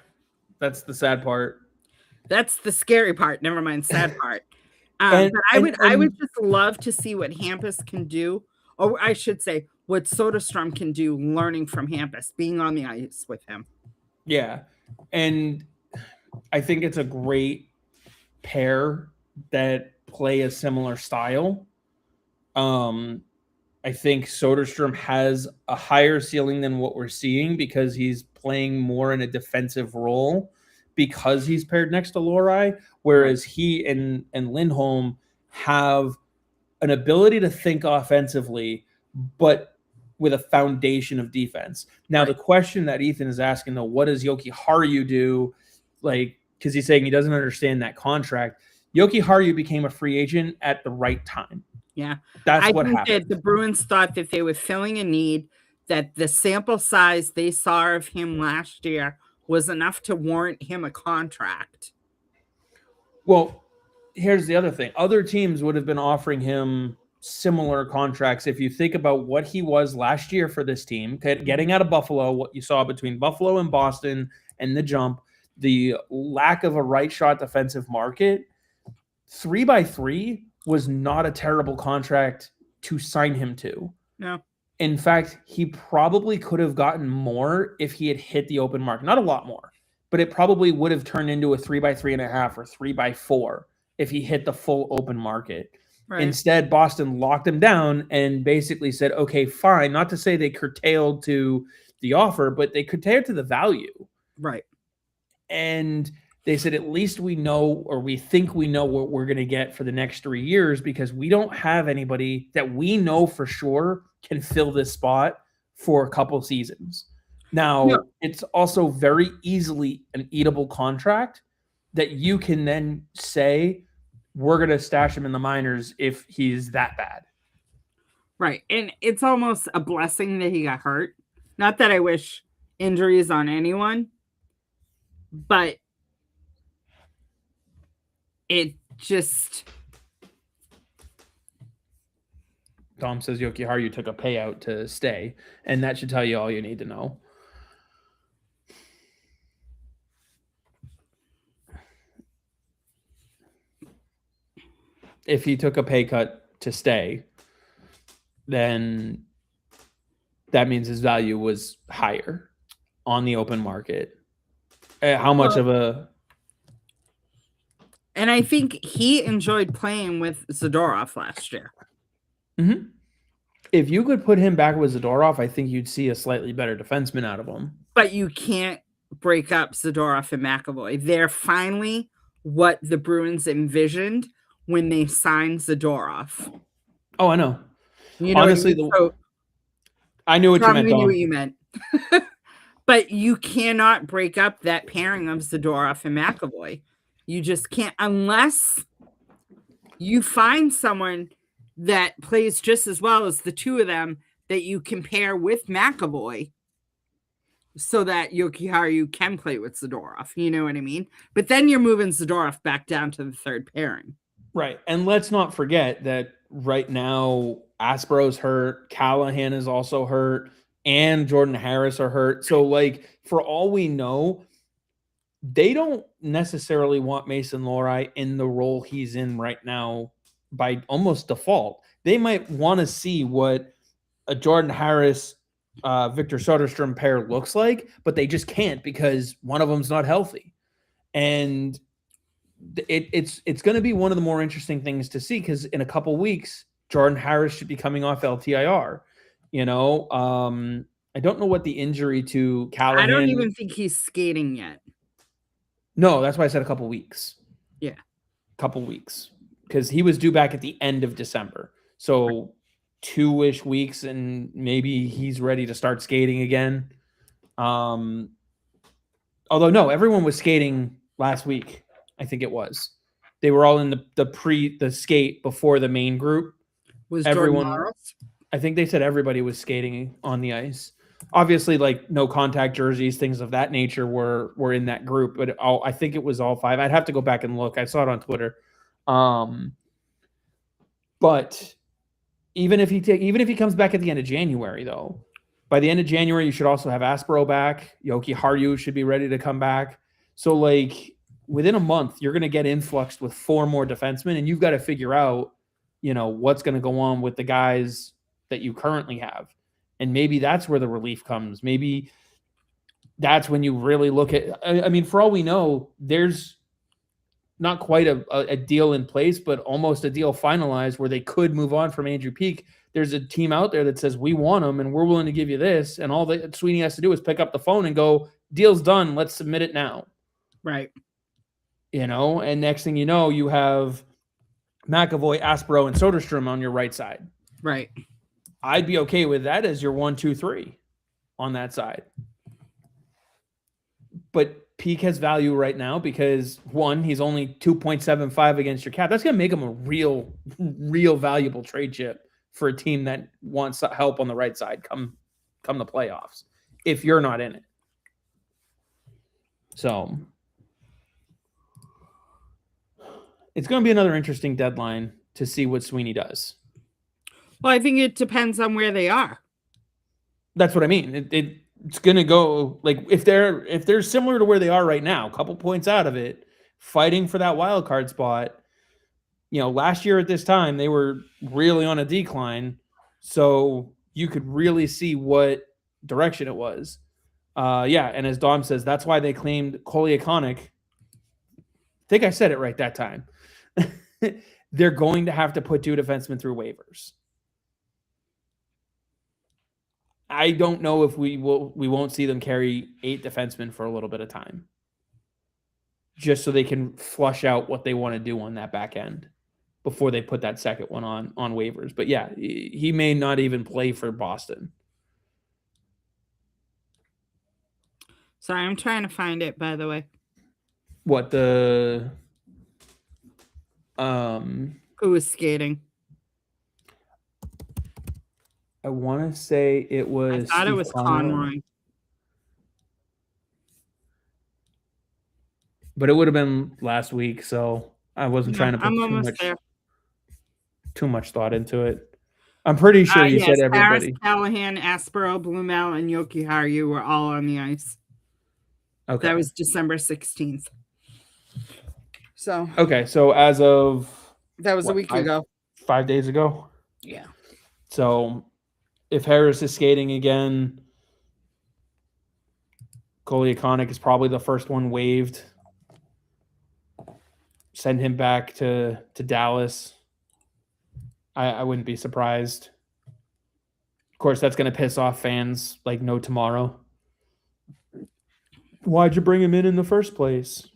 that's the sad part. That's the scary part. Never mind, sad part. But I would just love to see what Hampus can do, or I should say, what Soderstrom can do, learning from Hampus, being on the ice with him. Yeah, and I think it's a great pair that play a similar style. I think Soderstrom has a higher ceiling than what we're seeing because he's playing more in a defensive role because he's paired next to Lohrei, whereas he and Lindholm have an ability to think offensively, but with a foundation of defense. Now, the question that Ethan is asking, though, what does Yoki Haru do? Like, because he's saying he doesn't understand that contract. Yoki Haru became a free agent at the right time. Yeah. That's what think happened. that the Bruins thought that they were filling a need, that the sample size they saw of him last year was enough to warrant him a contract. Well, here's the other thing. Other teams would have been offering him similar contracts. If you think about what he was last year for this team, getting out of Buffalo, what you saw between Buffalo and Boston and the jump, the lack of a right shot defensive market, 3x3 was not a terrible contract to sign him to. No. In fact, he probably could have gotten more if he had hit the open market. Not a lot more, but it probably would have turned into a 3x3.5 or 3x4 if he hit the full open market. Right. Instead, Boston locked him down and basically said, okay, fine. Not to say they curtailed to the offer, but they curtailed to the value. Right. And they said, at least we know, or we think we know what we're going to get for the next 3 years, because we don't have anybody that we know for sure can fill this spot for a couple seasons. Now, It's also very easily an eatable contract that you can then say, we're going to stash him in the minors if he's that bad. Right. And it's almost a blessing that he got hurt. Not that I wish injuries on anyone, but it just... Dom says Yoki Haru took a payout to stay, and that should tell you all you need to know. If he took a pay cut to stay, then that means his value was higher on the open market. How much of a... And I think he enjoyed playing with Zadorov last year. Mm-hmm. If you could put him back with Zadorov, I think you'd see a slightly better defenseman out of him. But you can't break up Zadorov and McAvoy. They're finally what the Bruins envisioned when they signed Zadorov. Oh, I know. You know, honestly, I knew what you meant. Knew what you meant. But you cannot break up that pairing of Zadorov and McAvoy. You just can't, unless you find someone that plays just as well as the two of them that you compare with McAvoy, so that Yoki Haru can play with Zadorov. You know what I mean? But then you're moving Zadorov back down to the third pairing. Right. And let's not forget that right now Aspero's hurt, Callahan is also hurt, and Jordan Harris are hurt. So, like, for all we know, they don't necessarily want Mason Lohrei in the role he's in right now by almost default. They might want to see what a Jordan Harris, Victor Soderstrom pair looks like, but they just can't because one of them's not healthy. And it's going to be one of the more interesting things to see, because in a couple weeks, Jordan Harris should be coming off LTIR. You know, I don't know what the injury to Callahan... I don't even think he's skating yet. No, that's why I said a couple weeks. Yeah. Couple weeks. Because he was due back at the end of December. So 2-ish weeks, and maybe he's ready to start skating again. Although, no, everyone was skating last week. I think it was. They were all in the skate before the main group. Was everyone? Jordan I think they said everybody was skating on the ice. Obviously, like, no contact jerseys, things of that nature were in that group, but I think it was all five. I'd have to go back and look. I saw it on Twitter. But even if he comes back at the end of January, though, by the end of January, you should also have Aspero back. Yoki Haru should be ready to come back. So, like, within a month, you're going to get influxed with 4 more defensemen, and you've got to figure out, you know, what's going to go on with the guys that you currently have. And maybe that's where the relief comes. Maybe that's when you really look at, I mean, for all we know, there's not quite a deal in place, but almost a deal finalized where they could move on from Andrew Peeke. There's a team out there that says, we want him and we're willing to give you this. And all that Sweeney has to do is pick up the phone and go, deal's done. Let's submit it now. Right. You know, and next thing you know, you have McAvoy, Aspero, and Soderstrom on your right side. Right. I'd be okay with that as your 1, 2, 3 on that side. But Peak has value right now because one, he's only 2.75 against your cap. That's going to make him a real valuable trade chip for a team that wants help on the right side come the playoffs if you're not in it. So it's going to be another interesting deadline to see what Sweeney does. Well, I think it depends on where they are. That's what I mean. It's going to go like if they're similar to where they are right now, a couple points out of it, fighting for that wild card spot. You know, last year at this time they were really on a decline, so you could really see what direction it was. And as Dom says, that's why they claimed Kolyakonic. I think I said it right that time. They're going to have to put 2 defensemen through waivers. I don't know if we won't see them carry 8 defensemen for a little bit of time, just so they can flush out what they want to do on that back end before they put that second one on waivers. But yeah, he may not even play for Boston. Sorry, I'm trying to find it, by the way. What the who was skating? I want to say it was. I thought it was Conroy. But it would have been last week, so I wasn't trying to put too much thought into it. I'm pretty sure you said everybody. Harris, Callahan, Aspero, Blumel, and Jokiharju were all on the ice. Okay. That was December 16th. So okay, so as of that was a week ago. 5 days ago? Yeah. So if Harris is skating again, Kolyakonic is probably the first one waived. Send him back to Dallas. I wouldn't be surprised. Of course, that's going to piss off fans like no tomorrow. Why'd you bring him in the first place?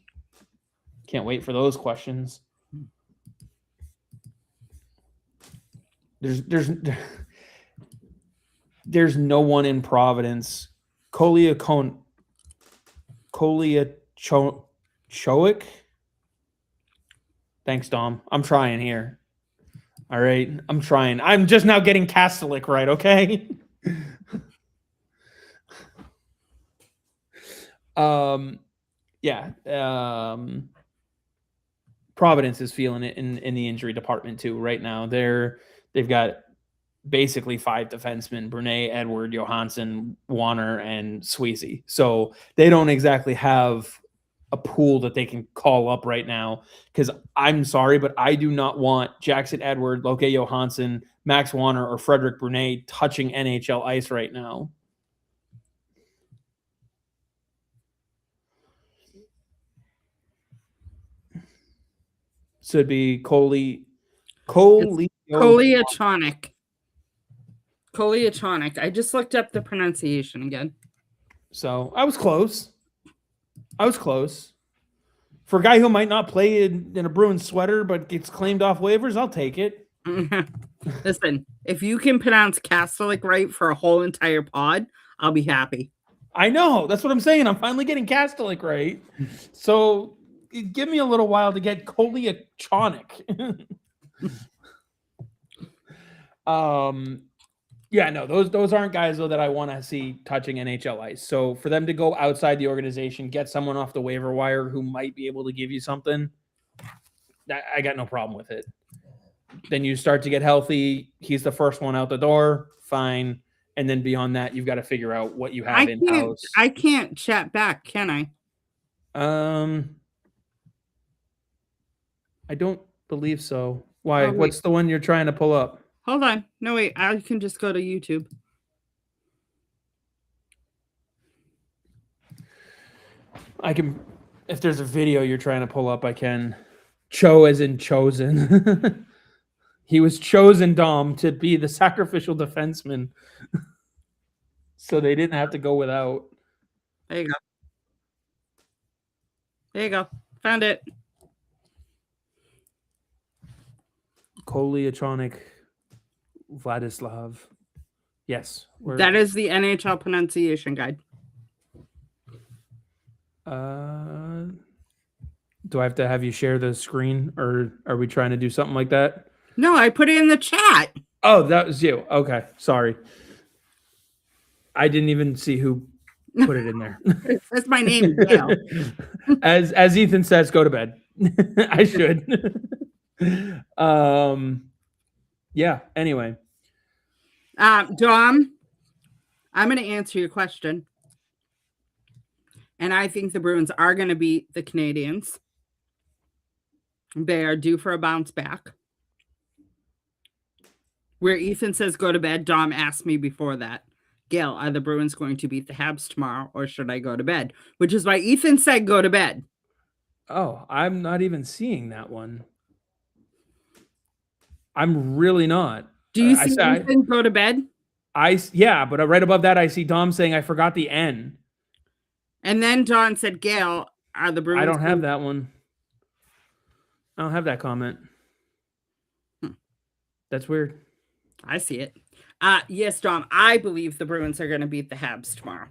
Can't wait for those questions. There's no one in Providence. Kolyachowicz. Thanks, Dom. I'm trying here. All right, I'm trying. I'm just now getting Kastelik right, okay? Providence is feeling it in the injury department too right now. They've got basically 5 defensemen: Brunet, Edward, Johansson, Warner, and Sweezy. So they don't exactly have a pool that they can call up right now, because I'm sorry, but I do not want Jackson Edward, Loke Johansson, Max Warner, or Frederick Brunet touching NHL ice right now. So it'd be Kolyachonic. I just looked up the pronunciation again. So I was close. For a guy who might not play in a Bruins sweater but gets claimed off waivers, I'll take it. Listen, if you can pronounce Kastelik right for a whole entire pod, I'll be happy. I know. That's what I'm saying. I'm finally getting Kastelik right. So give me a little while to get Kolyachonic. Yeah, no, those aren't guys though that I want to see touching NHL ice. So for them to go outside the organization, get someone off the waiver wire who might be able to give you something, I got no problem with it. Then you start to get healthy. He's the first one out the door. Fine. And then beyond that, you've got to figure out what you have in-house. I can't chat back, can I? I don't believe so. Why? What's the one you're trying to pull up? Hold on. No, wait. I can just go to YouTube. I can, if there's a video you're trying to pull up, I can. Cho as in chosen. He was chosen, Dom, to be the sacrificial defenseman. So they didn't have to go without. There you go. There you go. Found it. Kolyachonic Vladislav. Yes. That is the NHL pronunciation guide. Do I have to have you share the screen, or are we trying to do something like that? No, I put it in the chat. Oh, that was you. Okay, sorry. I didn't even see who put it in there. That's my name, Gayle. As Ethan says, go to bed. I should. Yeah. Anyway, Dom, I'm going to answer your question. And I think the Bruins are going to beat the Canadians. They are due for a bounce back. Where Ethan says go to bed, Dom asked me before that, Gayle, are the Bruins going to beat the Habs tomorrow, or should I go to bed? Which is why Ethan said go to bed. oh, I'm not even seeing that one. I'm really not. Do you see Ethan go to bed? Yeah, but right above that, I see Dom saying I forgot the N. And then Don said, Gayle, are the Bruins? I don't have that one. I don't have that comment. That's weird. I see it. Yes, Dom, I believe the Bruins are going to beat the Habs tomorrow.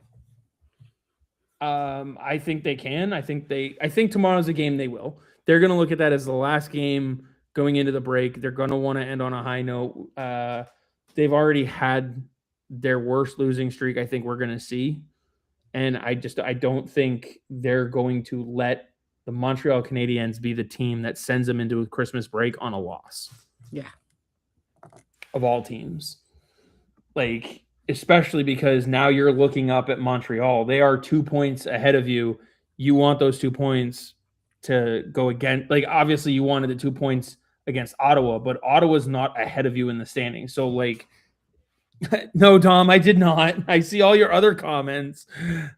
I think they can. I think tomorrow's a game they will. They're going to look at that as the last game going into the break. They're going to want to end on a high note. They've already had their worst losing streak I think we're going to see. And I don't think they're going to let the Montreal Canadiens be the team that sends them into a Christmas break on a loss. Yeah. Of all teams. Like, especially because now you're looking up at Montreal. They are 2 points ahead of you. You want those 2 points to go again. Like, obviously you wanted the 2 points against Ottawa, but Ottawa's not ahead of you in the standings. So, like, no, Dom, I did not. I see all your other comments.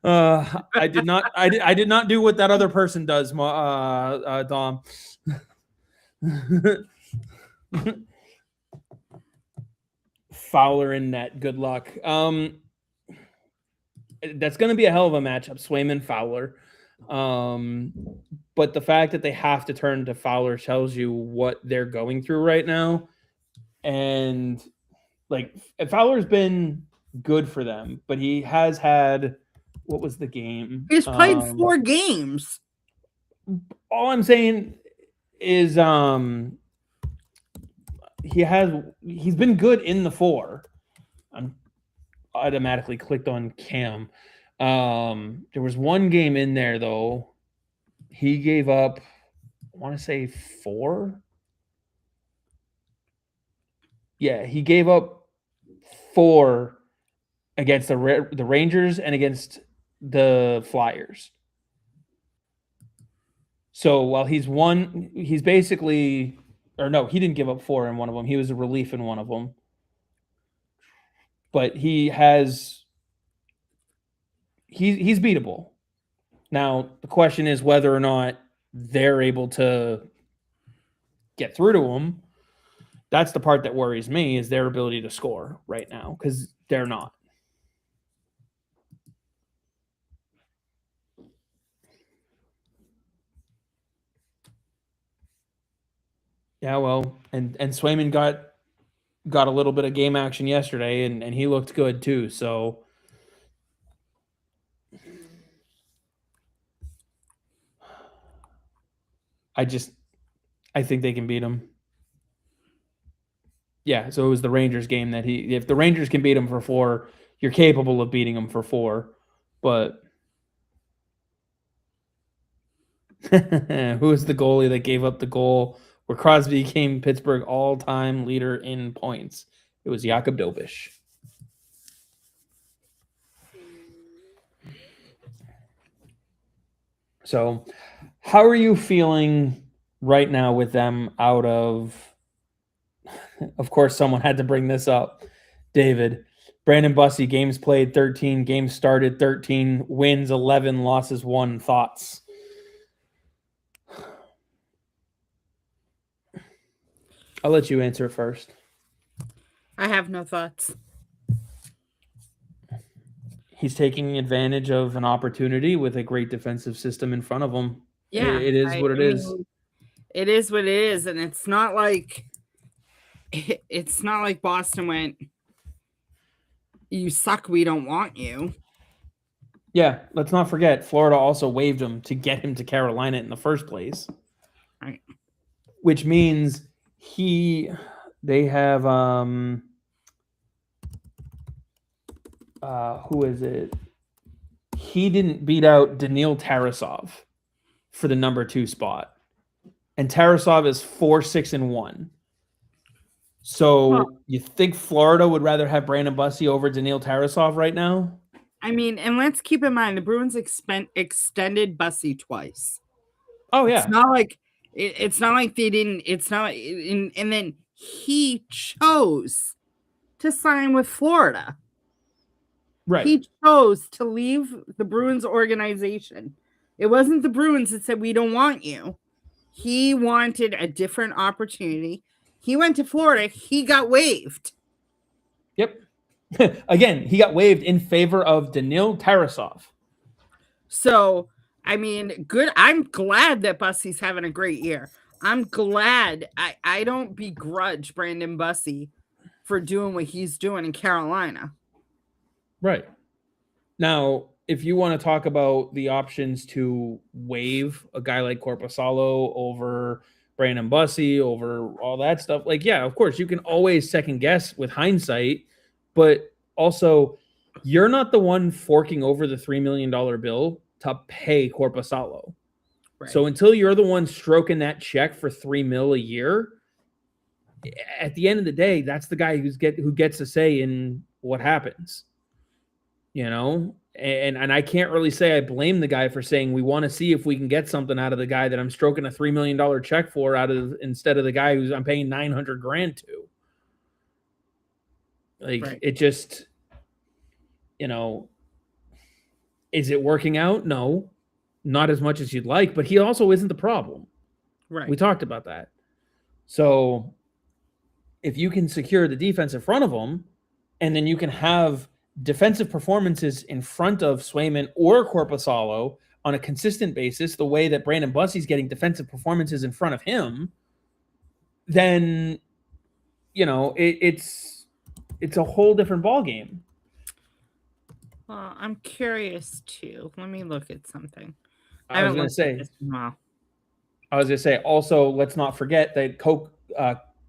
I did not. I did not do what that other person does, Dom. Fowler in net. Good luck. That's going to be a hell of a matchup, Swayman Fowler. But the fact that they have to turn to Fowler tells you what they're going through right now, and like Fowler's been good for them, but he has had, what was the game? He's played 4 games. All I'm saying is he's been good in the 4. I'm automatically clicked on Cam. There was one game in there though. He gave up, I want to say 4. Yeah, he gave up 4 against the Rangers and against the Flyers. So while he's basically, or no, he didn't give up 4 in one of them. He was a relief in one of them. But he's beatable. Now, the question is whether or not they're able to get through to him. That's the part that worries me, is their ability to score right now, because they're not. Yeah, well, and Swayman got a little bit of game action yesterday, and he looked good too. So I think they can beat him. Yeah, so it was the Rangers game that if the Rangers can beat him for 4, you're capable of beating him for 4. But who is the goalie that gave up the goal where Crosby became Pittsburgh all-time leader in points? It was Jakub Dobish. So, how are you feeling right now with them out of course, someone had to bring this up. David, Brandon Bussey, games played 13, games started 13, wins 11, losses 1. Thoughts? I'll let you answer it first. I have no thoughts. He's taking advantage of an opportunity with a great defensive system in front of him. Yeah, it is what it is. It is what it is, and it's not like Boston went you suck, we don't want you. Yeah, let's not forget Florida also waived him to get him to Carolina in the first place. Right. Which means they have who is it? He didn't beat out Daniil Tarasov for the number 2 spot. And Tarasov is 4-6-1. So you think Florida would rather have Brandon Bussi over Daniil Tarasov right now? I mean, and let's keep in mind the Bruins extended Bussi twice. Oh yeah. It's not like it's not like they didn't. It's not, and then he chose to sign with Florida. Right. He chose to leave the Bruins organization. It wasn't the Bruins that said, we don't want you. He wanted a different opportunity. He went to Florida. He got waived. Yep. Again, he got waived in favor of Daniil Tarasov. So, I mean, good. I'm glad that Bussi's having a great year. I'm glad. I don't begrudge Brandon Bussi for doing what he's doing in Carolina. Right. Now, if you want to talk about the options to waive a guy like Korpisalo over Brandon Bussi, over all that stuff, like, yeah, of course, you can always second guess with hindsight, but also you're not the one forking over the $3 million bill to pay Korpisalo. Right. So until you're the one stroking that check for $3 million a year, at the end of the day, that's the guy who gets to say in what happens. You know, and I can't really say I blame the guy for saying we want to see if we can get something out of the guy that I'm stroking a $3 million check for instead of the guy who's I'm paying $900,000 to. Like, right. It just, you know, is it working out? No, not as much as you'd like, but he also isn't the problem. Right. We talked about that. So if you can secure the defense in front of him, and then you can have defensive performances in front of Swayman or Korpisalo on a consistent basis, the way that Brandon Bussi's getting defensive performances in front of him, then, you know, it's a whole different ballgame. Well, I'm curious too. Let me look at something. I was going to say, also, let's not forget that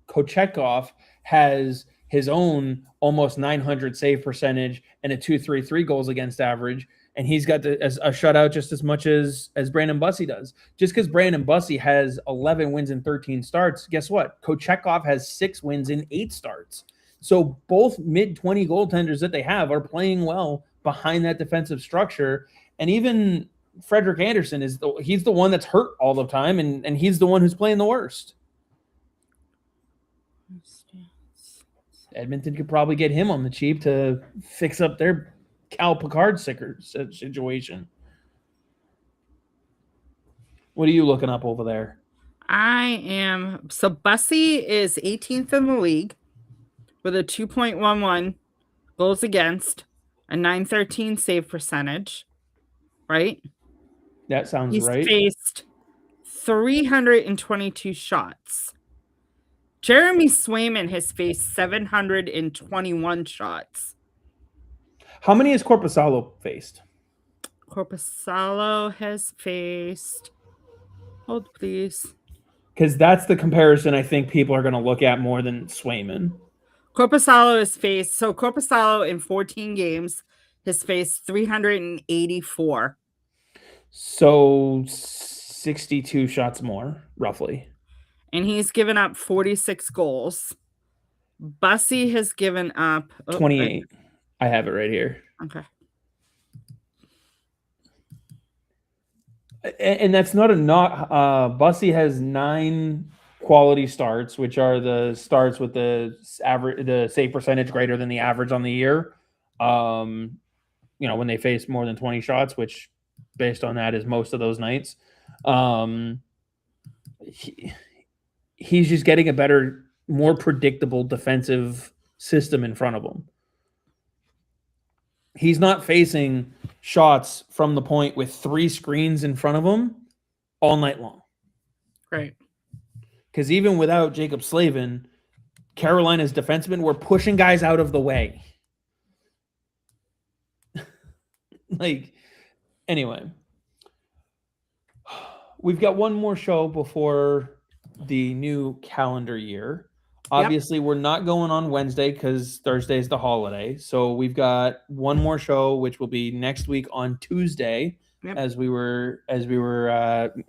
Kochetkov has his own almost 900 save percentage and a 2.33 goals against average, and he's got a shutout just as much as Brandon Bussi does. Just because Brandon Bussi has 11 wins in 13 starts, guess what? Kochetkov has 6 wins in 8 starts. So both mid-20 goaltenders that they have are playing well behind that defensive structure, and even Frederik Andersen he's the one that's hurt all the time, and he's the one who's playing the worst. Edmonton could probably get him on the cheap to fix up their Cal Picard situation. What are you looking up over there? So Bussi is 18th in the league with a 2.11 goals against, a 913 save percentage, right? That sounds right. He's faced 322 shots. Jeremy Swayman has faced 721 shots. How many has Korpisalo faced? Korpisalo has faced... Hold, please. Because that's the comparison I think people are going to look at more than Swayman. Korpisalo has faced... So Korpisalo in 14 games has faced 384. So 62 shots more, roughly. And he's given up 46 goals. Bussi has given up 28. I have it right here. Okay. And that's not a Bussi has 9 quality starts, which are the starts with the save percentage greater than the average on the year. You know, when they face more than 20 shots, which based on that is most of those nights. He's just getting a better, more predictable defensive system in front of him. He's not facing shots from the point with 3 screens in front of him all night long. Right. Because even without Jacob Slavin, Carolina's defensemen were pushing guys out of the way. Like, anyway, we've got one more show before the new calendar year. Yep. Obviously, we're not going on Wednesday because Thursday is the holiday. So we've got one more show, which will be next week on Tuesday, Yep. as we were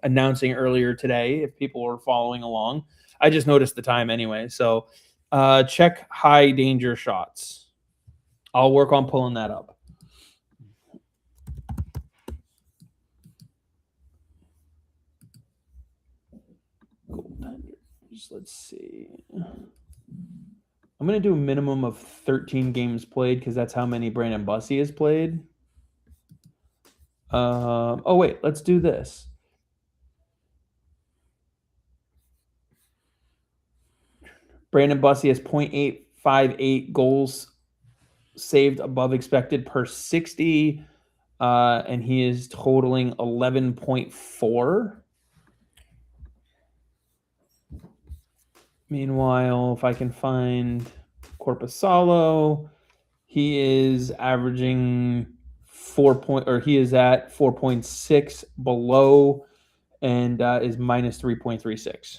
announcing earlier today. If people were following along, I just noticed the time anyway. So check high danger shots. I'll work on pulling that up. Goaltenders. Let's see. I'm going to do a minimum of 13 games played because that's how many Brandon Bussey has played. Oh, wait. Let's do this. Brandon Bussey has 0.858 goals saved above expected per 60, and he is totaling 11.4. Meanwhile, if I can find Korpisalo, he is averaging he is at 4.6 below, and is minus 3.36.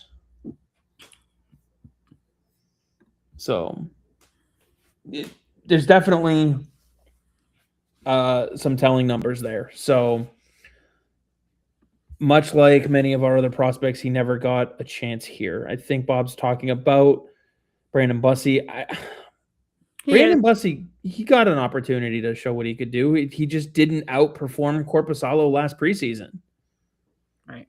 So there's definitely some telling numbers there. So much like many of our other prospects, he never got a chance here. I think Bob's talking about Brandon Bussey. Brandon Bussey, he got an opportunity to show what he could do. He just didn't outperform Korpisalo last preseason. Right.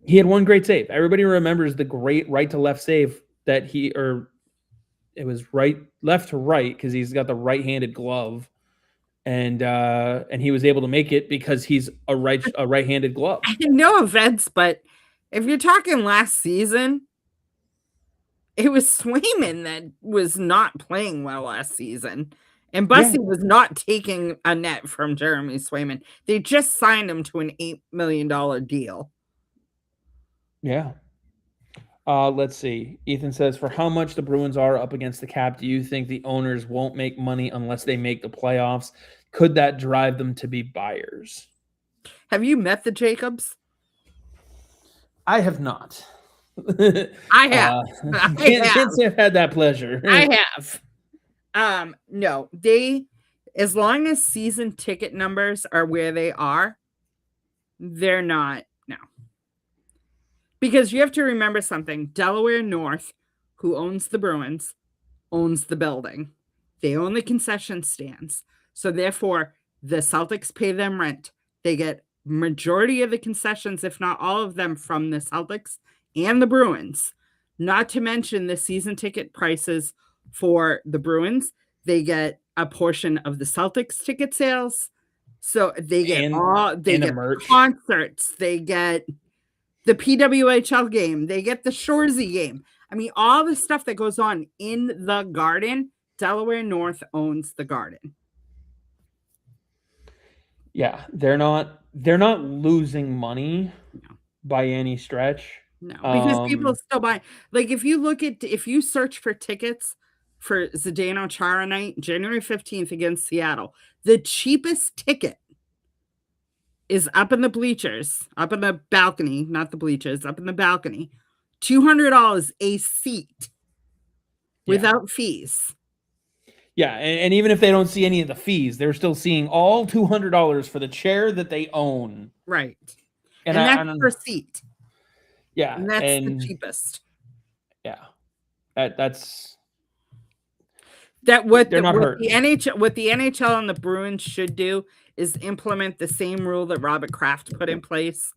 He had one great save. Everybody remembers the great right to left save that it was left to right because he's got the right-handed glove, and he was able to make it because he's a right-handed glove. No offense, but if you're talking last season, it was Swayman that was not playing well last season. And Bussey was not taking a net from Jeremy Swayman. They just signed him to an $8 million deal. Yeah. Let's see. Ethan says, for how much the Bruins are up against the cap, do you think the owners won't make money unless they make the playoffs? Could that drive them to be buyers? Have you met the Jacobs? I have not. I have. Can't say I've had that pleasure. I have. No, as long as season ticket numbers are where they are, they're not. No. Because you have to remember something. Delaware North, who owns the Bruins, owns the building. They own the concession stands. So therefore, the Celtics pay them rent. They get majority of the concessions, if not all of them, from the Celtics and the Bruins. Not to mention the season ticket prices for the Bruins. They get a portion of the Celtics ticket sales. So they get merch. Concerts. They get the PWHL game. They get the Shoresy game. I mean, all the stuff that goes on in the Garden, Delaware North owns the Garden. Yeah, they're not losing money by any stretch. No, because people still buy. Like if you search for tickets for Zdeno Chara night, January 15th against Seattle, the cheapest ticket is up in the bleachers, up in the balcony, not the bleachers, up in the balcony, $200 a seat without fees. Yeah, and even if they don't see any of the fees, they're still seeing all $200 for the chair that they own. Right. And that's per seat. Yeah. And that's the cheapest. Yeah. That's what the NHL and the Bruins should do is implement the same rule that Robert Kraft put in place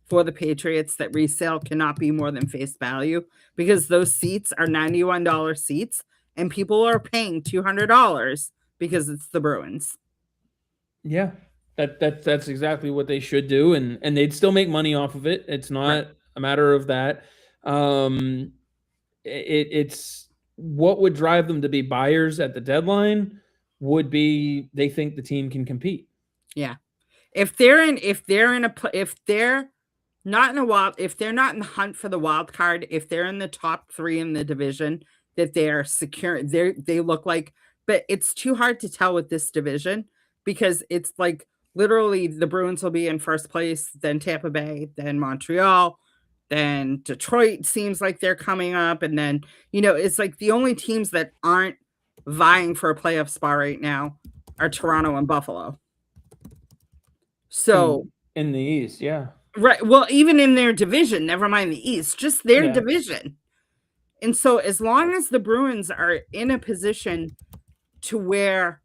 for the Patriots, that resale cannot be more than face value, because those seats are $91 seats and people are paying $200 because it's the Bruins. Yeah. That's exactly what they should do, and they'd still make money off of it. It's not a matter of that. It's what would drive them to be buyers at the deadline would be they think the team can compete. Yeah. If they're not in the hunt for the wild card, if they're in the top 3 in the division, that they are secure, they look like, but it's too hard to tell with this division because it's like Literally, the Bruins will be in first place, then Tampa Bay, then Montreal, then Detroit seems like they're coming up. And then, it's like the only teams that aren't vying for a playoff spot right now are Toronto and Buffalo. So, in the East, yeah. right. Well, even in their division, never mind the East, just their Yeah. division. And so, as long as the Bruins are in a position to where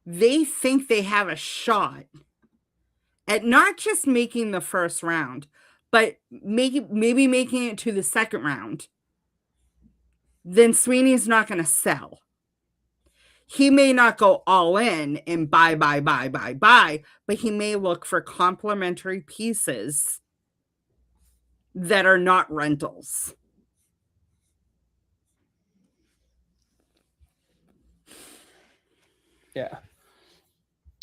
they think they have a shot at not just making the first round, but maybe making it to the second round, then Sweeney's not going to sell. He may not go all in and buy, but he may look for complementary pieces that are not rentals. Yeah.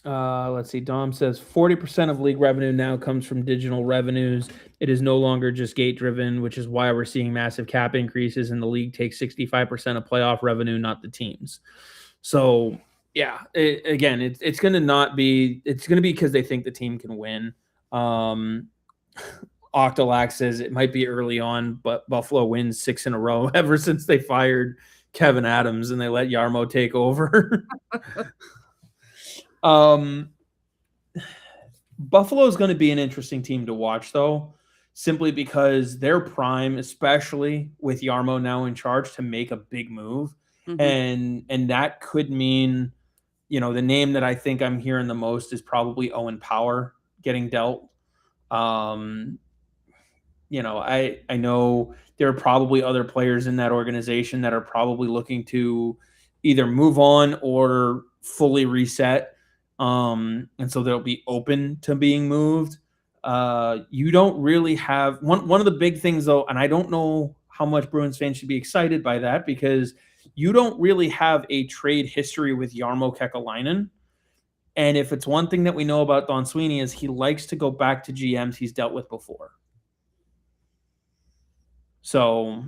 Let's see. Dom says 40% of league revenue now comes from digital revenues. It is no longer just gate driven, which is why we're seeing massive cap increases, and the league takes 65% of playoff revenue, not the teams. So yeah, it's going to not be. It's going to be because they think the team can win. Octalax says it might be early on, but Buffalo wins 6 in a row ever since they fired Kevin Adams and they let Yarmo take over. Buffalo is going to be an interesting team to watch, though, simply because their prime, especially with Yarmo now in charge, to make a big move, and that could mean, the name that I think I'm hearing the most is probably Owen Power getting dealt. I know there are probably other players in that organization that are probably looking to either move on or fully reset. And so they'll be open to being moved. You don't really have one of the big things, though, and I don't know how much Bruins fans should be excited by that, because you don't really have a trade history with Jarmo Kekalainen. And if it's one thing that we know about Don Sweeney is he likes to go back to GMs he's dealt with before. So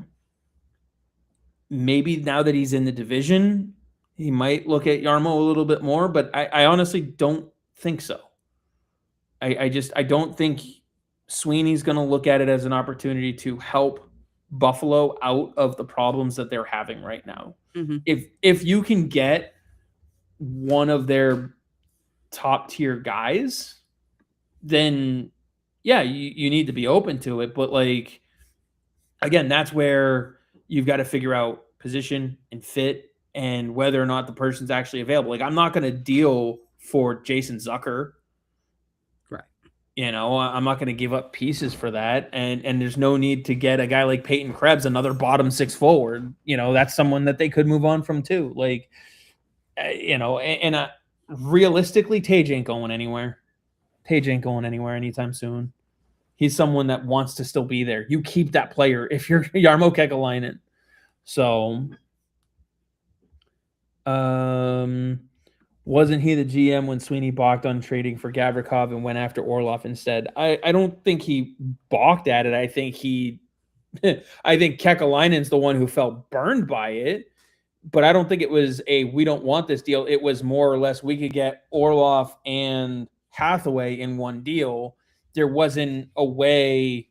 maybe now that he's in the division, he might look at Jarmo a little bit more, but I honestly don't think so. I don't think Sweeney's going to look at it as an opportunity to help Buffalo out of the problems that they're having right now. If you can get one of their top tier guys, then yeah, you need to be open to it. But again, that's where you've got to figure out position and fit and whether or not the person's actually available. I'm not going to deal for Jason Zucker. Right. I'm not going to give up pieces for that. And there's no need to get a guy like Peyton Krebs, another bottom six forward. That's someone that they could move on from too. Realistically, Tage ain't going anywhere. Tage ain't going anywhere anytime soon. He's someone that wants to still be there. You keep that player if you're Jarmo Kekalainen. So, wasn't he the GM when Sweeney balked on trading for Gavrikov and went after Orlov instead? I don't think he balked at it. I think Kekalainen's the one who felt burned by it. But I don't think it was we don't want this deal. It was more or less we could get Orlov and Hathaway in one deal. There wasn't a way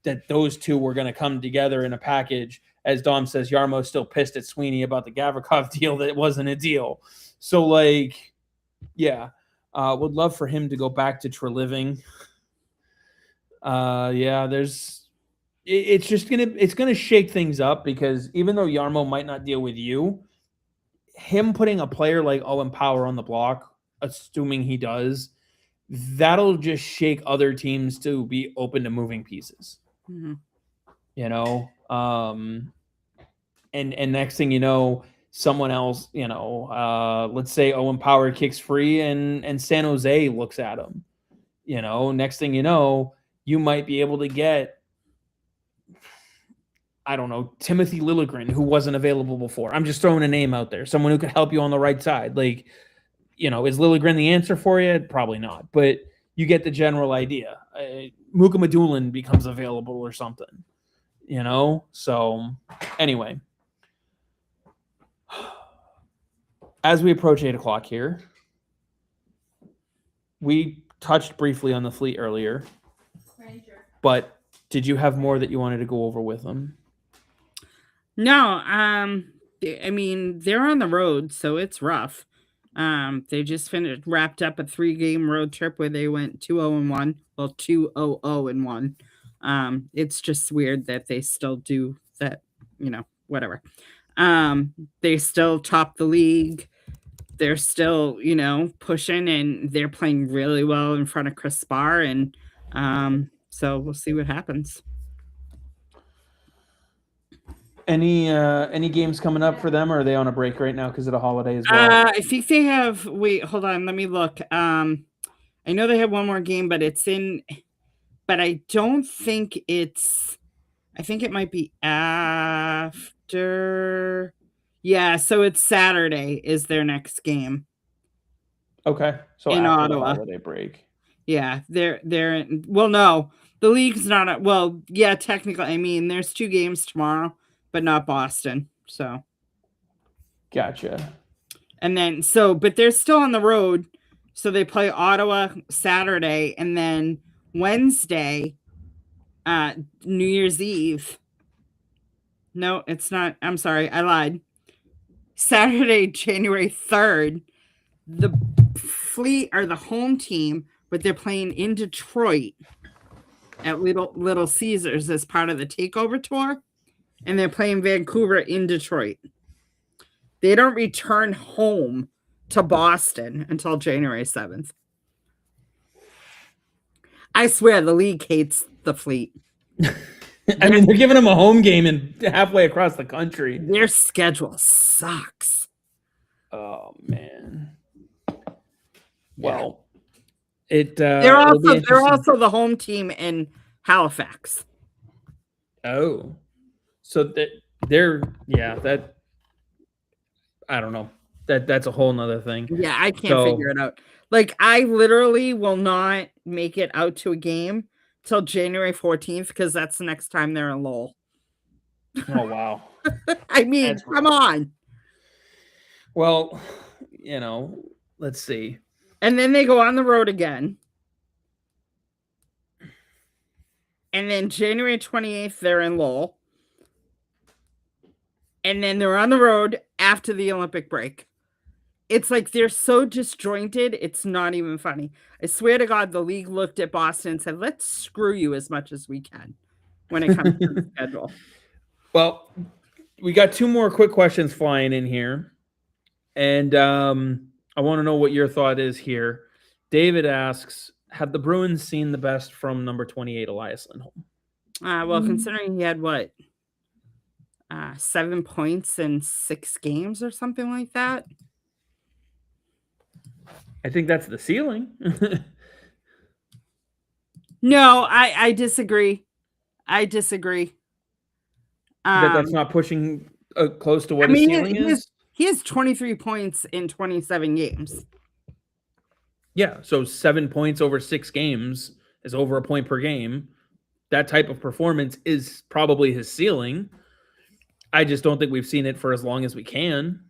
that those two were going to come together in a package. As Dom says, Jarmo's still pissed at Sweeney about the Gavrikov deal that it wasn't a deal. So, would love for him to go back to Treliving. It's gonna shake things up, because even though Jarmo might not deal with you, him putting a player like Owen Power on the block, assuming he does, that'll just shake other teams to be open to moving pieces. And next thing you know, someone else, let's say Owen Power kicks free and San Jose looks at him. Next thing you know, you might be able to get, I don't know, Timothy Liljegren, who wasn't available before. I'm just throwing a name out there. Someone who could help you on the right side. Is Liljegren the answer for you? Probably not. But you get the general idea. Muka Madulin becomes available or something. So anyway. As we approach 8 o'clock here, we touched briefly on the Fleet earlier, but did you have more that you wanted to go over with them? No, I mean, they're on the road, so it's rough. They just wrapped up a 3-game road trip where they went 2-0-1. Well, 2-0-0-1. It's just weird that they still do that, whatever. They still top the league. They're still, pushing, and they're playing really well in front of Chris Spar, and so we'll see what happens. Any games coming up for them, or are they on a break right now because of the holiday as well? I think they have. Wait, hold on. Let me look. I know they have one more game, but I don't think it's. I think it might be after. Yeah, so it's Saturday is their next game. Okay, so in after Ottawa. the holiday break. Yeah, they're well, no, the league's not. Well, yeah, technically, I mean, there's 2 games tomorrow, but not Boston. So. Gotcha. And then but they're still on the road. So they play Ottawa Saturday, and then Wednesday, New Year's Eve. No, it's not. I'm sorry, I lied. Saturday, January 3rd, the Fleet are the home team, but they're playing in Detroit at Little Caesars as part of the takeover tour, and they're playing Vancouver in Detroit. They don't return home to Boston until January 7th. I swear the league hates the Fleet. I mean, they're giving them a home game and halfway across the country. Their schedule sucks. Oh man. Well, they're also the home team in Halifax. Oh, so they're that. I don't know. That's a whole nother thing. Yeah, I can't figure it out. Like, I literally will not make it out to a game till January 14th because that's the next time they're in Lowell. Oh, wow. I mean, come on. Well, let's see. And then they go on the road again. And then January 28th, they're in Lowell. And then they're on the road after the Olympic break. It's like they're so disjointed, it's not even funny. I swear to God, the league looked at Boston and said, let's screw you as much as we can when it comes to the schedule. Well, we got 2 more quick questions flying in here. And I want to know what your thought is here. David asks, have the Bruins seen the best from number 28, Elias Lindholm? Well, considering he had 7 points in 6 games or something like that. I think that's the ceiling. No, I disagree. That's not pushing close to what his ceiling is? He has 23 points in 27 games. Yeah, so 7 points over 6 games is over a point per game. That type of performance is probably his ceiling. I just don't think we've seen it for as long as we can.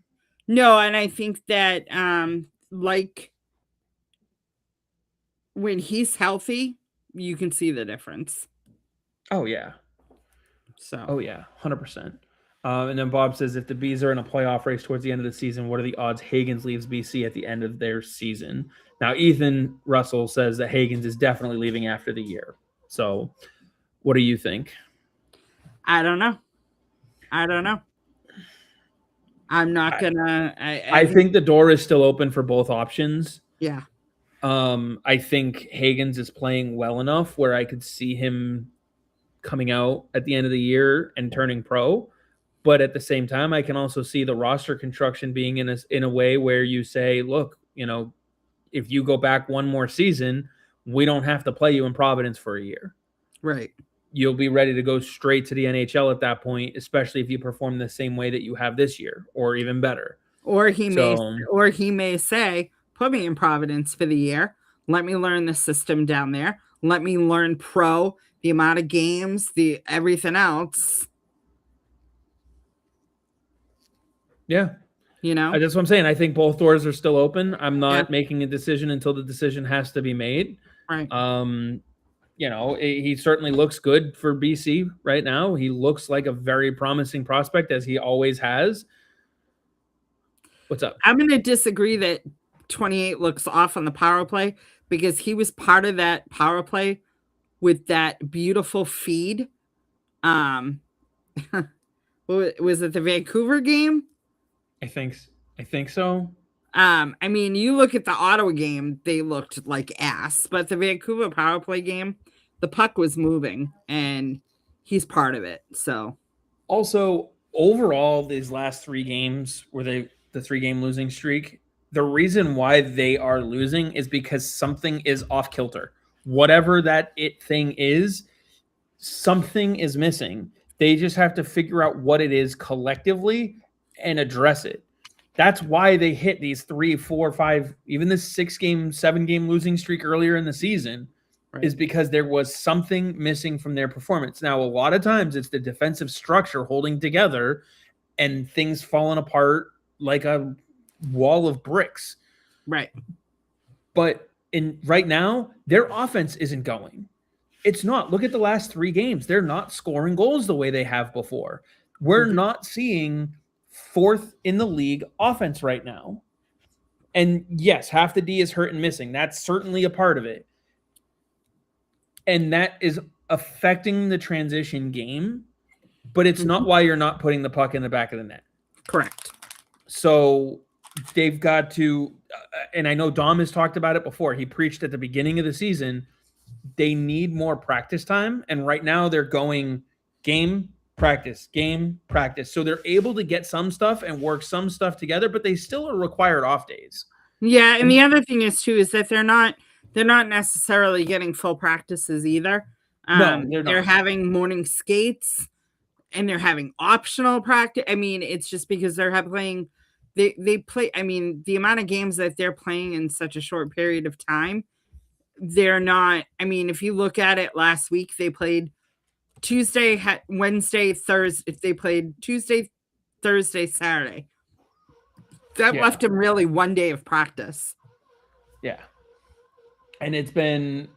No, and I think that when he's healthy, you can see the difference. Oh, yeah. So. Oh, yeah, 100%. And then Bob says, if the Bees are in a playoff race towards the end of the season, what are the odds Hagens leaves BC at the end of their season? Now, Ethan Russell says that Hagens is definitely leaving after the year. So what do you think? I don't know. I'm not gonna. I think the door is still open for both options. Yeah. I think Hagens is playing well enough where I could see him coming out at the end of the year and turning pro. But at the same time, I can also see the roster construction being in a way where you say, look, if you go back one more season, we don't have to play you in Providence for a year. Right. You'll be ready to go straight to the NHL at that point, especially if you perform the same way that you have this year or even better. Or he may say, put me in Providence for the year. Let me learn the system down there. Let me learn pro, the amount of games, the everything else. Yeah. you know? That's what I'm saying. I think both doors are still open. I'm Yeah, not making a decision until the decision has to be made. right. He certainly looks good for BC right now. He looks like a very promising prospect, as he always has. What's up? I'm going to disagree that 28 looks off on the power play because he was part of that power play with that beautiful feed. Was it the Vancouver game? I think so. I mean, you look at the Ottawa game, they looked like ass, but the Vancouver power play game, the puck was moving and he's part of it. So Also, overall, these last 3 games were the 3-game losing streak. The reason why they are losing is because something is off kilter. Whatever that thing is, something is missing. They just have to figure out what it is collectively and address it. That's why they hit these 3, 4, 5, even this 6-game, 7-game losing streak earlier in the season, right, is because there was something missing from their performance. Now, a lot of times it's the defensive structure holding together and things falling apart like a wall of bricks. Right. But right now, their offense isn't going. It's not. Look at the last 3 games. They're not scoring goals the way they have before. We're not seeing 4th in the league offense right now. And yes, half the D is hurt and missing. That's certainly a part of it. And that is affecting the transition game, but it's not why you're not putting the puck in the back of the net. Correct. So they've got to, and I know Dom has talked about it before. He preached at the beginning of the season, they need more practice time. And right now they're going game, practice. So they're able to get some stuff and work some stuff together, but they still are required off days. Yeah. And the other thing is too, is that they're not necessarily getting full practices either. No, they're not. They're having morning skates and they're having optional practice. I mean, it's just because they're playing, they play, I mean, the amount of games that they're playing in such a short period of time, they're not, I mean, if you look at it last week, they played Tuesday, Wednesday, Thursday. They played Tuesday, Thursday, Saturday. That left them really 1 day of practice. Yeah. And it's been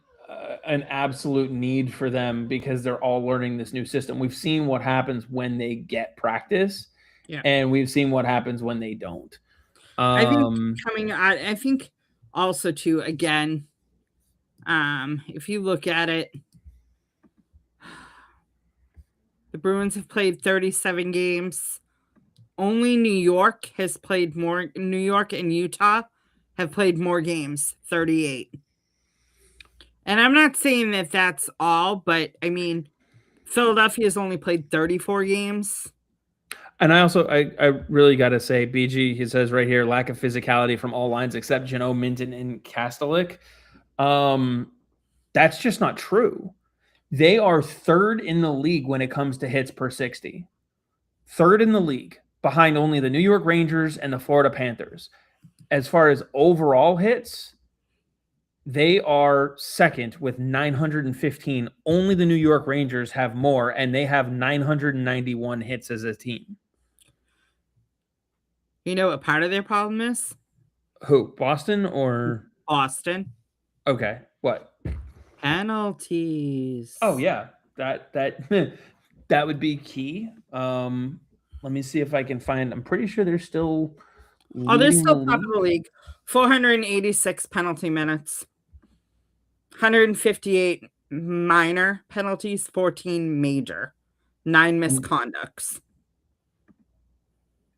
an absolute need for them because they're all learning this new system. We've seen what happens when they get practice, and we've seen what happens when they don't. I think also too, again, if you look at it, the Bruins have played 37 games. Only New York has played more. New York and Utah have played more games, 38. And I'm not saying that that's all, but I mean, Philadelphia has only played 34 games. And I really got to say, BG, he says right here, lack of physicality from all lines except Jeannot, Minton, and Kastelik. That's just not true. They are 3rd in the league when it comes to hits per 60. 3rd in the league, behind only the New York Rangers and the Florida Panthers. As far as overall hits, they are 2nd with 915. Only the New York Rangers have more, and they have 991 hits as a team. You know what part of their problem is? Who? Boston or? Boston. Okay. What? Penalties. Oh, yeah. That would be key. Let me see if I can find. I'm pretty sure they're still. They're still top of the league. 486 penalty minutes. 158 minor penalties, 14 major. 9 misconducts.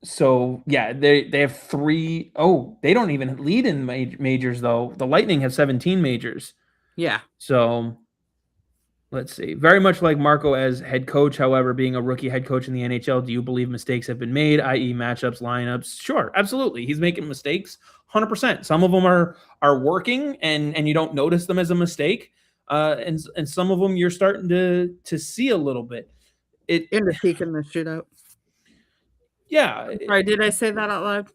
So, yeah, they have 3. Oh, they don't even lead in majors, though. The Lightning have 17 majors. Yeah. So, let's see. Very much like Marco as head coach, however, being a rookie head coach in the NHL, do you believe mistakes have been made, i.e. matchups, lineups? Sure, absolutely. He's making mistakes, 100%. Some of them are working, and you don't notice them as a mistake. And some of them you're starting to see a little bit. In the peak in the shootout. Yeah. Sorry, did I say that out loud?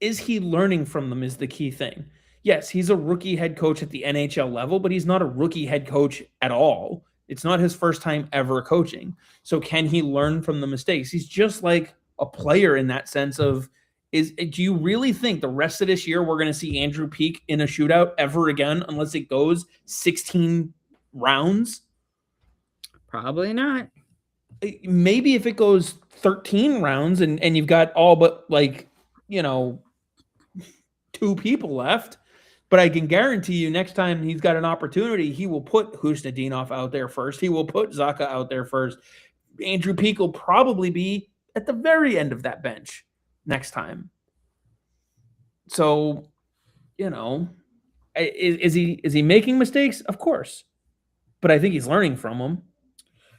Is he learning from them is the key thing. Yes, he's a rookie head coach at the NHL level, but he's not a rookie head coach at all. It's not his first time ever coaching. So can he learn from the mistakes? He's just like a player in that sense of Do you really think the rest of this year we're going to see Andrew Peeke in a shootout ever again unless it goes 16 rounds? Probably not. Maybe if it goes 13 rounds and you've got all but like, 2 people left. But I can guarantee you next time he's got an opportunity, he will put Husnudinov out there first. He will put Zacha out there first. Andrew Peeke will probably be at the very end of that bench next time. So, is he making mistakes? Of course. But I think he's learning from them.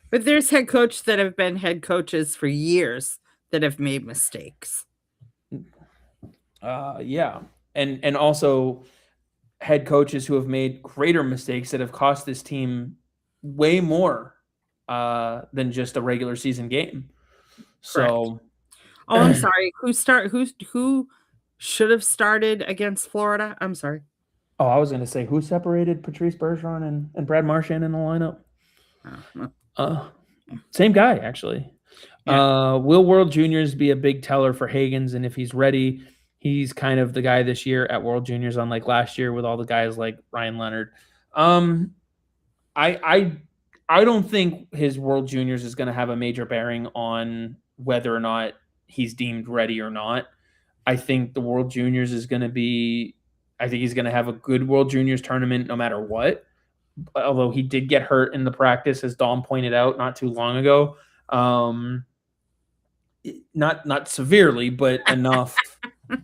But there's head coaches that have been head coaches for years that have made mistakes. Yeah. And also head coaches who have made greater mistakes that have cost this team way more than just a regular season game. So, oh, I'm sorry. Who should have started against Florida? I'm sorry. Oh, I was going to say, who separated Patrice Bergeron and Brad Marchand in the lineup? Same guy, actually. Yeah. Will World Juniors be a big teller for Hagens? And if he's ready, he's kind of the guy this year at World Juniors, unlike last year with all the guys like Ryan Leonard. I don't think his World Juniors is going to have a major bearing on whether or not he's deemed ready or not. I think the World Juniors is going to be – I think he's going to have a good World Juniors tournament no matter what, although he did get hurt in the practice, as Dom pointed out not too long ago. Not severely, but enough.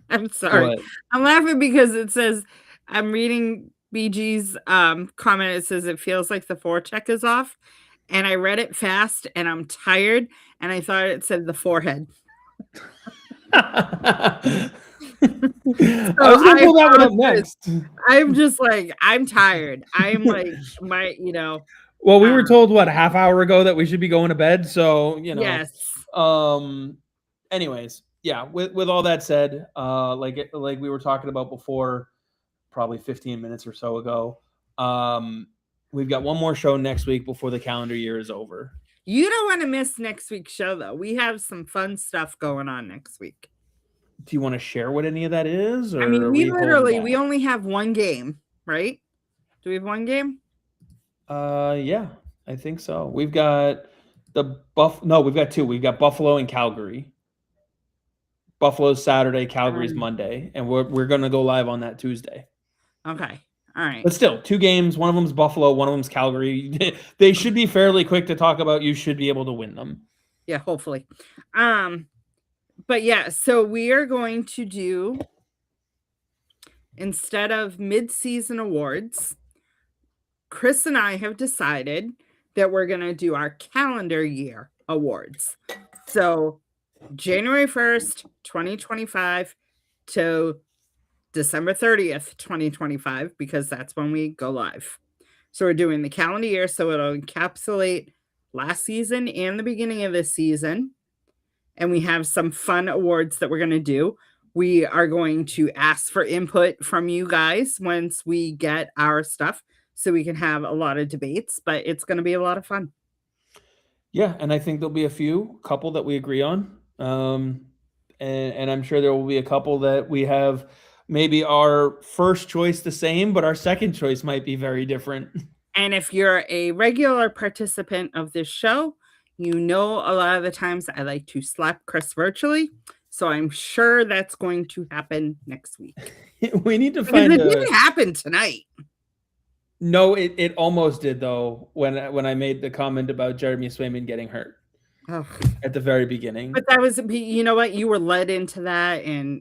I'm sorry. I'm laughing because it says – I'm reading BG's comment. It says it feels like the forecheck is off. And I read it fast, and I'm tired, and I thought it said the forehead. I was going to pull that one up next. I'm just like, I'm tired. I'm like, Well, we were told, a half hour ago that we should be going to bed. So, Yes. Anyways, yeah, with all that said, like we were talking about before, probably 15 minutes or so ago, we've got one more show next week before the calendar year is over. You don't want to miss next week's show, though. We have some fun stuff going on next week. Do you want to share what any of that is? Or I mean, we only have one game, right? Do we have one game? Yeah, I think so. We've got we've got 2. We've got Buffalo and Calgary. Buffalo's Saturday, Calgary's Monday, and we're going to go live on that Tuesday. Okay. All right. But still, 2 games. One of them's Buffalo. One of them's Calgary. They should be fairly quick to talk about. You should be able to win them. Yeah, hopefully. But yeah, so we are going to do, instead of mid-season awards, Chris and I have decided that we're going to do our calendar year awards. So January 1st, 2025 to December 30th, 2025, because that's when we go live. So we're doing the calendar year, so it'll encapsulate last season and the beginning of this season. And we have some fun awards that we're going to do. We are going to ask for input from you guys once we get our stuff so we can have a lot of debates, but it's going to be a lot of fun. Yeah, and I think there'll be a couple that we agree on. And I'm sure there will be a couple that we have maybe our first choice the same, but our second choice might be very different. And if you're a regular participant of this show, you know a lot of the times I like to slap Chris virtually. So I'm sure that's going to happen next week. We need to find it didn't happen tonight. No, it almost did, though, when I made the comment about Jeremy Swayman getting hurt at the very beginning. But that was, you know what? You were led into that, and,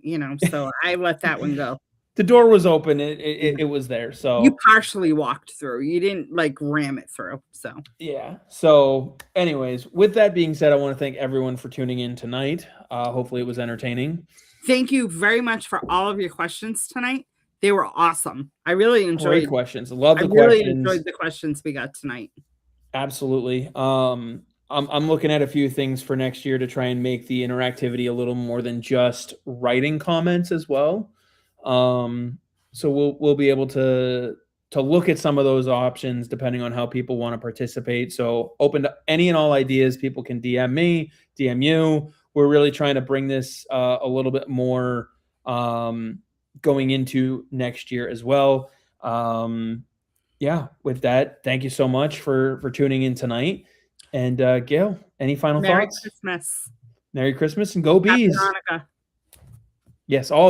so I let that one go. The door was open. It was there. So you partially walked through. You didn't ram it through. So yeah. So anyways, with that being said, I want to thank everyone for tuning in tonight. Hopefully it was entertaining. Thank you very much for all of your questions tonight. They were awesome. I really enjoyed great questions. Love the questions. I really enjoyed the questions we got tonight. Absolutely. I'm looking at a few things for next year to try and make the interactivity a little more than just writing comments as well. So we'll be able to look at some of those options depending on how people want to participate. So open to any and all ideas. People can DM me, DM you. we're really trying to bring this a little bit more going into next year as well. Yeah, with that, thank you so much for tuning in tonight. And Gayle, any final Merry thoughts? Christmas. Merry Christmas and go Happy Bees. Hanukkah. Yes, all